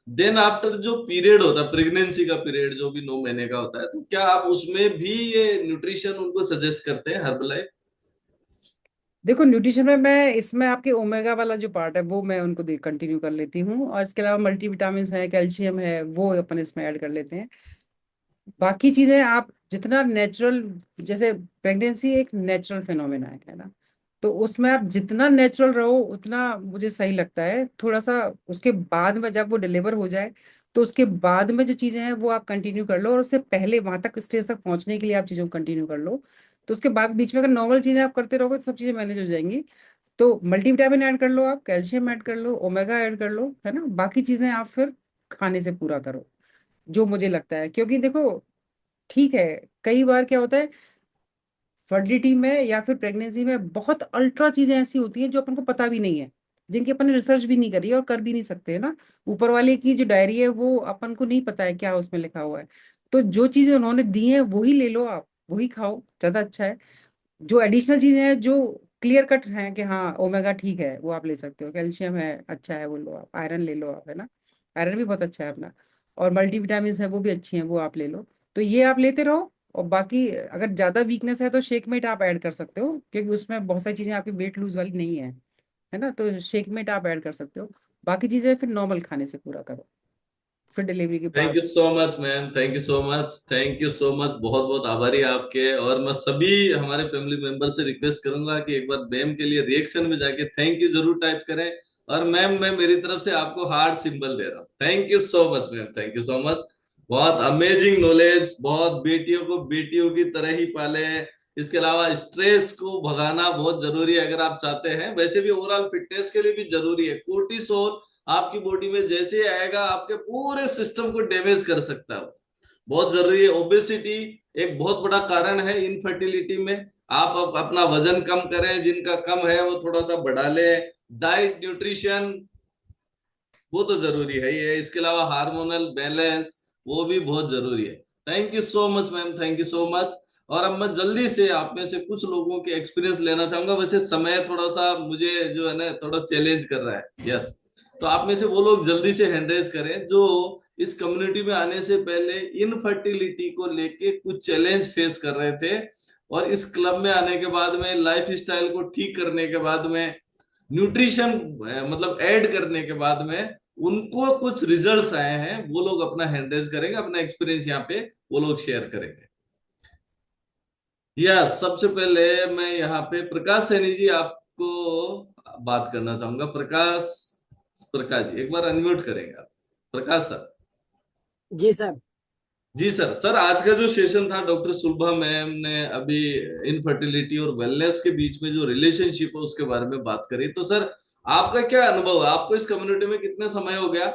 S1: देन आफ्टर जो पीरियड होता है प्रेगनेंसी का पीरियड जो भी 9 महीने का होता है, तो क्या आप उसमें भी ये न्यूट्रिशन उनको सजेस्ट करते हैं हर्बलाइफ?
S2: देखो न्यूट्रिशन में मैं इसमें आपके ओमेगा वाला जो पार्ट है वो मैं उनको कंटिन्यू कर लेती हूँ, और इसके अलावा मल्टीविटामिन है, कैल्शियम है, वो अपन इसमें ऐड कर लेते हैं। बाकी चीजें आप जितना नेचुरल, जैसे प्रेगनेंसी एक नेचुरल फिनोमेना है ना। तो उसमें आप जितना नेचुरल रहो उतना मुझे सही लगता है। थोड़ा सा उसके बाद में जब वो डिलीवर हो जाए, तो उसके बाद में जो चीजें हैं वो आप कंटिन्यू कर लो, और उससे पहले वहां तक स्टेज तक पहुंचने के लिए आप चीजों को कंटिन्यू कर लो। तो उसके बाद बीच में अगर नॉर्मल चीजें आप करते रहोगे तो सब चीजें मैनेज हो जाएंगी। तो मल्टीविटामिन ऐड कर लो, आप कैल्शियम ऐड कर लो, ओमेगा ऐड कर लो, है ना। बाकी चीजें आप फिर खाने से पूरा करो, जो मुझे लगता है। क्योंकि देखो ठीक है, कई बार क्या होता है फर्टिलिटी में या फिर प्रेगनेंसी में बहुत अल्ट्रा चीजें ऐसी होती हैं जो अपन को पता भी नहीं है, जिनकी अपन ने रिसर्च भी नहीं करी है और कर भी नहीं सकते, है ना। ऊपर वाले की जो डायरी है वो अपन को नहीं पता है क्या उसमें लिखा हुआ है। तो जो चीजें उन्होंने दी हैं वही ले लो, आप वही खाओ, ज्यादा अच्छा है। जो एडिशनल चीजें हैं जो क्लियर कट हैं कि हाँ ओमेगा ठीक है, वो आप ले सकते हो, कैल्शियम है अच्छा है वो लो आप, आयरन ले लो आप, है ना। आयरन भी बहुत अच्छा है अपना। और मल्टीविटामिन है वो भी अच्छी हैं, वो आप ले लो। तो ये आप लेते रहो। और बाकी अगर ज्यादा वीकनेस है तो शेक मेट आप ऐड कर सकते हो, क्योंकि उसमें बहुत सारी चीजें आपकी वेट लूज वाली नहीं है ना। तो शेक मेट आप ऐड कर सकते हो। बाकी चीजें फिर नॉर्मल खाने से पूरा करो, फिर डिलीवरी के
S1: थैंक
S2: बाद।
S1: You so much ma'am, thank you so much, thank you so much. बहुत बहुत आभारी आपके। और मैं सभी हमारे फैमिली मेंबर से रिक्वेस्ट करूंगा कि एक बार मैम के लिए रिएक्शन में जाके थैंक यू जरूर टाइप करें। और मैम मैं मेरी तरफ से आपको हार्ट सिंबल दे रहा हूँ। Thank you so much ma'am, thank you so much. बहुत अमेजिंग नॉलेज। बहुत बेटियों को बेटियों की तरह ही पाले। इसके अलावा स्ट्रेस को भगाना बहुत जरूरी है अगर आप चाहते हैं। वैसे भी ओवरऑल फिटनेस के लिए भी जरूरी है। कोर्टिसोल आपकी बॉडी में जैसे ही आएगा आपके पूरे सिस्टम को डैमेज कर सकता है। बहुत जरूरी है। ओबेसिटी एक बहुत बड़ा कारण है इनफर्टिलिटी में। आप अपना वजन कम करें, जिनका कम है वो थोड़ा सा बढ़ा ले। डाइट न्यूट्रिशन वो तो जरूरी है ही है। इसके अलावा हार्मोनल बैलेंस वो भी बहुत जरूरी है। Thank you so much ma'am, thank you so much. और अब मैं जल्दी से आप में से कुछ लोगों के एक्सपीरियंस लेना चाहूंगा। वैसे समय थोड़ा सा मुझे जो है ना थोड़ा चैलेंज कर रहा है। यस, तो आप में से वो लोग जल्दी से हैंड रेज करें जो इस कम्युनिटी में आने से पहले इनफर्टिलिटी को लेके कुछ चैलेंज फेस कर रहे थे, और इस क्लब में आने के बाद में लाइफ स्टाइल को ठीक करने के बाद में न्यूट्रिशन मतलब ऐड करने के बाद में उनको कुछ रिजल्ट्स आए हैं। वो लोग अपना हैंड रेज करेंगे, अपना एक्सपीरियंस यहाँ पे वो लोग शेयर करेंगे। या सबसे पहले मैं यहाँ पे प्रकाश सैनी जी आपको बात करना चाहूंगा। प्रकाश, प्रकाश जी एक बार अनम्यूट करेंगे आप। प्रकाश सर।
S3: जी सर।
S1: जी सर। सर आज का जो सेशन था, डॉक्टर सुलभा मैम ने अभी इनफर्टिलिटी और वेलनेस के बीच में जो रिलेशनशिप है उसके बारे में बात करी। तो सर आपका क्या अनुभव है? आपको इस कम्युनिटी में कितने समय हो गया?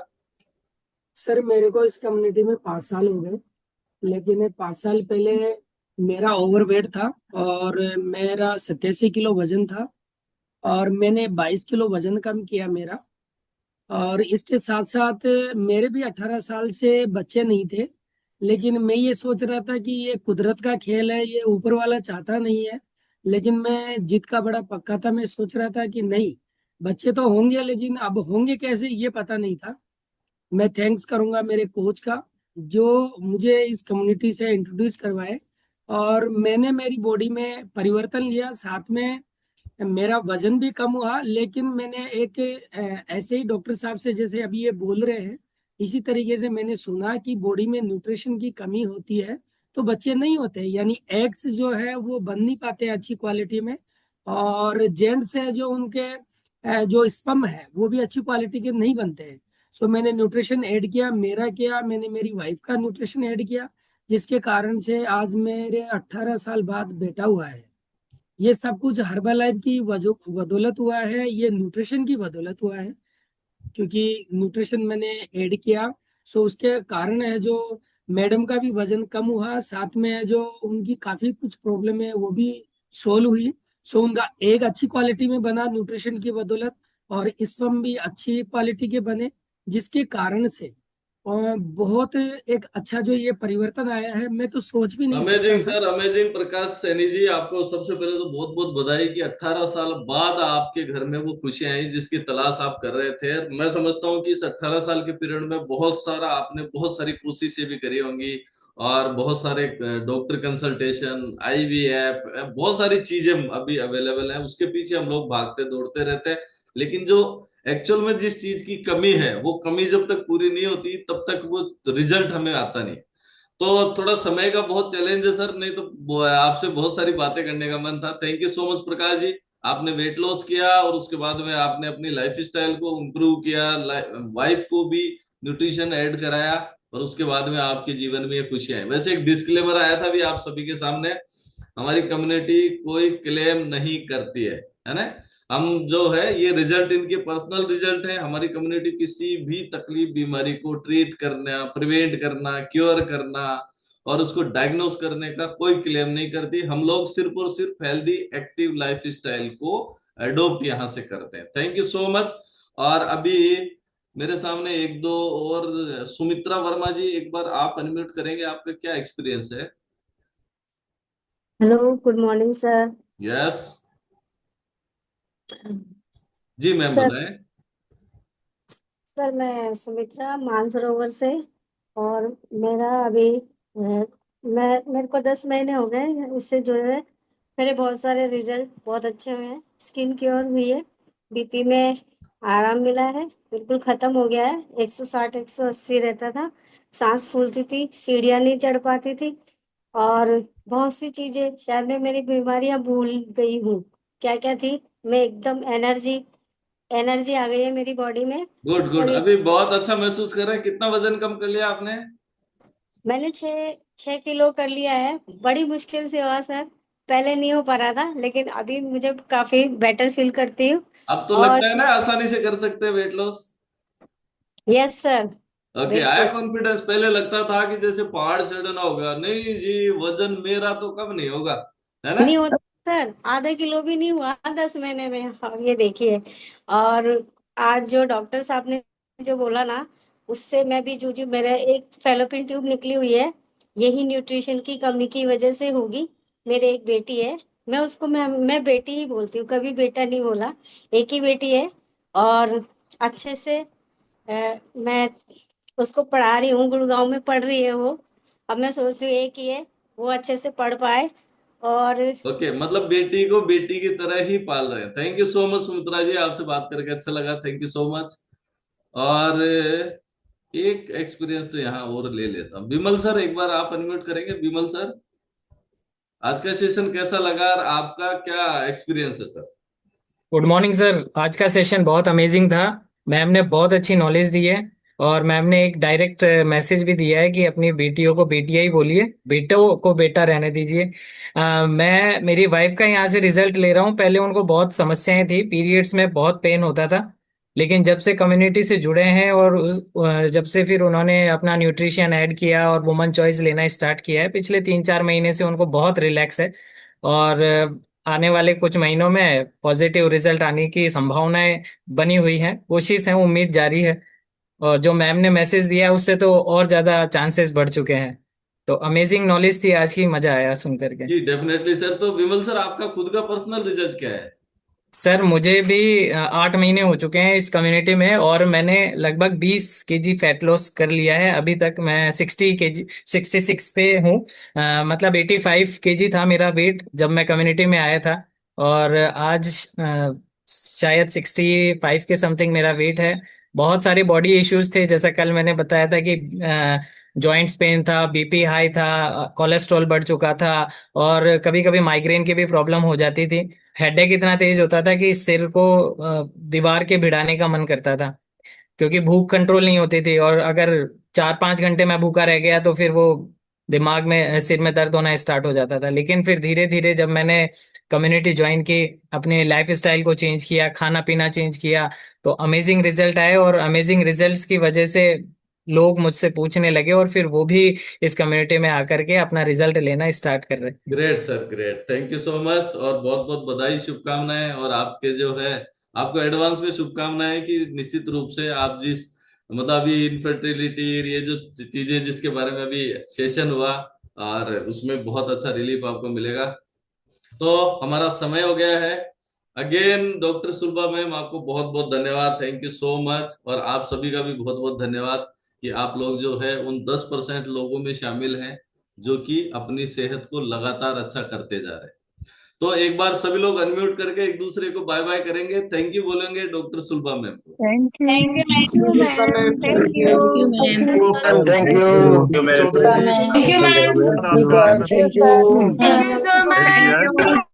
S3: सर मेरे को इस कम्युनिटी में 5 साल हो गए, लेकिन 5 साल पहले मेरा ओवरवेट था और मेरा 87 किलो वजन था और मैंने 22 किलो वजन कम किया मेरा। और इसके साथ साथ मेरे भी 18 साल से बच्चे नहीं थे, लेकिन मैं ये सोच रहा था कि ये कुदरत का खेल है, ये ऊपर वाला चाहता नहीं है। लेकिन मैं जिद का बड़ा पक्का था, मैं सोच रहा था कि नहीं, बच्चे तो होंगे लेकिन अब होंगे कैसे ये पता नहीं था। मैं थैंक्स करूंगा मेरे कोच का जो मुझे इस कम्युनिटी से इंट्रोड्यूस करवाए, और मैंने मेरी बॉडी में परिवर्तन लिया, साथ में मेरा वजन भी कम हुआ। लेकिन मैंने एक ऐसे ही डॉक्टर साहब से जैसे अभी ये बोल रहे हैं, इसी तरीके से मैंने सुना कि बॉडी में न्यूट्रिशन की कमी होती है तो बच्चे नहीं होते, यानी एग्स जो है वो बन नहीं पाते अच्छी क्वालिटी में। और जेंट्स है जो उनके जो स्पर्म है वो भी अच्छी क्वालिटी के नहीं बनते हैं। सो मैंने न्यूट्रिशन ऐड किया, मेरा किया, मैंने मेरी वाइफ का न्यूट्रिशन ऐड किया, जिसके कारण से आज मेरे 18 साल बाद बेटा हुआ है। ये सब कुछ हर्बल लाइफ की बदौलत हुआ है, ये न्यूट्रिशन की बदौलत हुआ है, क्योंकि न्यूट्रिशन मैंने ऐड किया। सो उसके कारण है जो मैडम का भी वजन कम हुआ, साथ में जो उनकी काफी कुछ प्रॉब्लम है वो भी सोल्व हुई। सो उनका एक अच्छी क्वालिटी में बना न्यूट्रिशन की बदौलत, और स्पर्म भी अच्छी क्वालिटी के बने, जिसके कारण से बहुत एक अच्छा जो ये परिवर्तन आया है, मैं तो सोच भी नहीं सकता
S1: अमेजिंग
S3: था।
S1: Sir, amazing. प्रकाश सैनी जी आपको सबसे पहले तो बहुत बहुत बधाई कि 18 साल बाद आपके घर में वो खुशियां आई जिसकी तलाश आप कर रहे थे। मैं समझता हूँ कि इस 18 साल के पीरियड में बहुत सारा आपने बहुत सारी कोशिशें भी करी होंगी, और बहुत सारे डॉक्टर कंसल्टेशन, आईवीएफ, बहुत सारी चीजें अभी अवेलेबल है, उसके पीछे हम लोग भागते दौड़ते रहते हैं। लेकिन जो एक्चुअल में जिस चीज की कमी है वो कमी जब तक पूरी नहीं होती तब तक वो रिजल्ट हमें आता नहीं। तो थोड़ा समय का बहुत चैलेंज है सर, नहीं तो आपसे बहुत सारी बातें करने का मन था। Thank you so much Prakash ji. आपने वेट लॉस किया और उसके बाद में आपने अपनी लाइफ स्टाइल को इम्प्रूव किया, वाइफ को भी न्यूट्रिशन ऐड कराया, और उसके बाद में आपके जीवन में ये खुशियां हैं। वैसे एक डिस्क्लेमर आया था भी आप सभी के सामने, हमारी कम्युनिटी कोई क्लेम नहीं करती है ना। हम जो है ये रिजल्ट इनके पर्सनल रिजल्ट है। हमारी कम्युनिटी किसी भी तकलीफ बीमारी को ट्रीट करना, प्रिवेंट करना, क्योर करना और उसको डायग्नोस करने का कोई क्लेम नहीं करती। हम लोग सिर्फ और सिर्फ हेल्दी एक्टिव लाइफ स्टाइल को अडोप्ट यहाँ से करते हैं। Thank you so much. और अभी मेरे सामने एक दो और, सुमित्रा वर्मा जी एक बार आप अनम्यूट करेंगे, आपका क्या एक्सपीरियंस है?
S4: Hello, good morning sir.
S1: Yes जी मैम,
S4: सर
S1: बताएं।
S4: सर मैं सुमित्रा मानसरोवर से। और मेरा अभी मेरे को 10 महीने हो गए इससे जुड़े हुए। मेरे बहुत सारे रिजल्ट बहुत अच्छे हुए हैं। स्किन क्योर हुई है, बीपी में आराम मिला है, बिल्कुल खत्म हो गया है। 160 180 रहता था, सांस फूलती थी, सीढ़ियाँ नहीं चढ़ पाती थी, और बहुत सी चीजें शायद मैं मेरी बीमारियां भूल गई हूँ क्या क्या थी। मैं एकदम एनर्जी एनर्जी आ गई है मेरी बॉडी में।
S1: गुड
S4: और
S1: गुड, अभी बहुत अच्छा महसूस कर रहे हैं। कितना वजन कम कर लिया आपने?
S4: मैंने 6 6 किलो कर लिया है, बड़ी मुश्किल से हुआ सर। पहले नहीं हो पा रहा था, लेकिन अभी मुझे काफी बेटर फील करती हूँ।
S1: अब तो
S4: और
S1: लगता है ना आसानी से कर सकते हैं weight loss.
S4: Yes sir,
S1: okay, आया
S4: बिल्कुल।
S1: कॉन्फिडेंस? पहले लगता था कि जैसे पहाड़ चढ़ना होगा। नहीं जी, वजन मेरा तो कम नहीं होगा, है ना।
S4: नहीं होता सर, आधा किलो भी नहीं हुआ 10 महीने में, हाँ, ये देखिए। और आज जो डॉक्टर साहब ने जो बोला ना, उससे मैं भी जूझी। मेरे एक फेलोपिन ट्यूब निकली हुई है, यही न्यूट्रिशन की कमी की वजह से होगी। मेरे एक बेटी है, मैं बेटी ही बोलती हूँ, कभी बेटा नहीं बोला। एक ही बेटी है और अच्छे से मैं उसको पढ़ा रही हूँ, गुड़गांव में पढ़ रही है वो। अब मैं सोचती हूँ एक ही है, वो अच्छे से पढ़ पाए। और
S1: ओके, मतलब बेटी को बेटी की तरह ही पाल रहे हैं। Thank you so much Sumitra ji, आपसे बात करके अच्छा लगा, थैंक यू सो मच। और एक एक्सपीरियंस तो यहाँ और ले लेता हूँ। विमल सर, एक बार आप अनम्यूट करेंगे? विमल सर, आज का सेशन कैसा लगा और आपका क्या एक्सपीरियंस है सर?
S5: Good morning sir. आज का सेशन बहुत अमेजिंग था। मैम ने बहुत अच्छी नॉलेज दी है और मैम ने एक डायरेक्ट मैसेज भी दिया है कि अपनी बेटियों को बेटियां ही बोलिए, बेटों को बेटा रहने दीजिए। मैं मेरी वाइफ का यहाँ से रिजल्ट ले रहा हूँ। पहले उनको बहुत समस्याएं थी, पीरियड्स में बहुत पेन होता था, लेकिन जब से कम्युनिटी से जुड़े हैं और जब से फिर उन्होंने अपना न्यूट्रिशन ऐड किया और वुमन चॉइस लेना स्टार्ट किया है, पिछले 3-4 महीने से उनको बहुत रिलैक्स है। और आने वाले कुछ महीनों में पॉजिटिव रिजल्ट आने की संभावनाएं बनी हुई हैं। कोशिश है, उम्मीद जारी है। और जो मैम ने मैसेज दिया है उससे तो और ज्यादा चांसेस बढ़ चुके हैं। तो अमेजिंग नॉलेज थी आज की, मजा आया सुन करके।
S1: जी डेफिनेटली सर। तो विमल सर, आपका खुद का पर्सनल रिजल्ट क्या है?
S5: सर मुझे भी 8 महीने हो चुके हैं इस कम्युनिटी में और मैंने लगभग 20 kg फैट लॉस कर लिया है। अभी तक मैं 60 kg 66 पे हूँ। मतलब 85 kg था मेरा वेट जब मैं कम्युनिटी में आया था, और आज शायद 65 के समथिंग मेरा वेट है। बहुत सारे बॉडी इश्यूज थे, जैसा कल मैंने बताया था कि जॉइंट्स पेन था, बीपी हाई था, कोलेस्ट्रॉल बढ़ चुका था, और कभी कभी माइग्रेन की भी प्रॉब्लम हो जाती थी। हेडेक इतना तेज होता था कि सिर को दीवार के भिड़ाने का मन करता था, क्योंकि भूख कंट्रोल नहीं होती थी। और अगर 4-5 घंटे मैं भूखा रह गया तो फिर वो दिमाग में, सिर में दर्द होना स्टार्ट हो जाता था। लेकिन फिर धीरे धीरे जब मैंने कम्युनिटी ज्वाइन की, अपने लाइफ स्टाइल को चेंज किया, खाना पीना चेंज किया, तो अमेजिंग रिजल्ट आए। और अमेजिंग रिजल्ट्स की वजह से लोग मुझसे पूछने लगे और फिर वो भी इस कम्युनिटी में आकर के अपना रिजल्ट लेना स्टार्ट कर रहे।
S1: Great sir, great, thank you so much. और बहुत बहुत बधाई, शुभकामनाएं। और आपके जो है, आपको एडवांस में शुभकामनाएं कि निश्चित रूप से आप जिस, मतलब अभी इनफर्टिलिटी, ये जो चीजें जिसके बारे में अभी सेशन हुआ, और उसमें बहुत अच्छा रिलीफ आपको मिलेगा। तो हमारा समय हो गया है। अगेन डॉक्टर सुलभा मैम, आपको बहुत बहुत धन्यवाद, थैंक यू सो मच। और आप सभी का भी बहुत बहुत धन्यवाद कि आप लोग जो है उन 10% लोगों में शामिल हैं जो कि अपनी सेहत को लगातार अच्छा करते जा रहे हैं। तो एक बार सभी लोग अनम्यूट करके एक दूसरे को बाय बाय करेंगे, थैंक यू बोलेंगे डॉक्टर सुलभा मैम को।
S2: Thank you.
S4: Thank you ma'am, thank
S6: Thank
S4: you.
S6: you, ma'am.
S7: Thank
S6: Thank
S7: you,
S6: you,
S7: Chaudhary ji.
S6: ma'am.
S4: Thank you ma'am,
S7: धन्यवाद।
S2: Thank you.
S4: Thank you so
S7: Very
S4: much.
S7: good.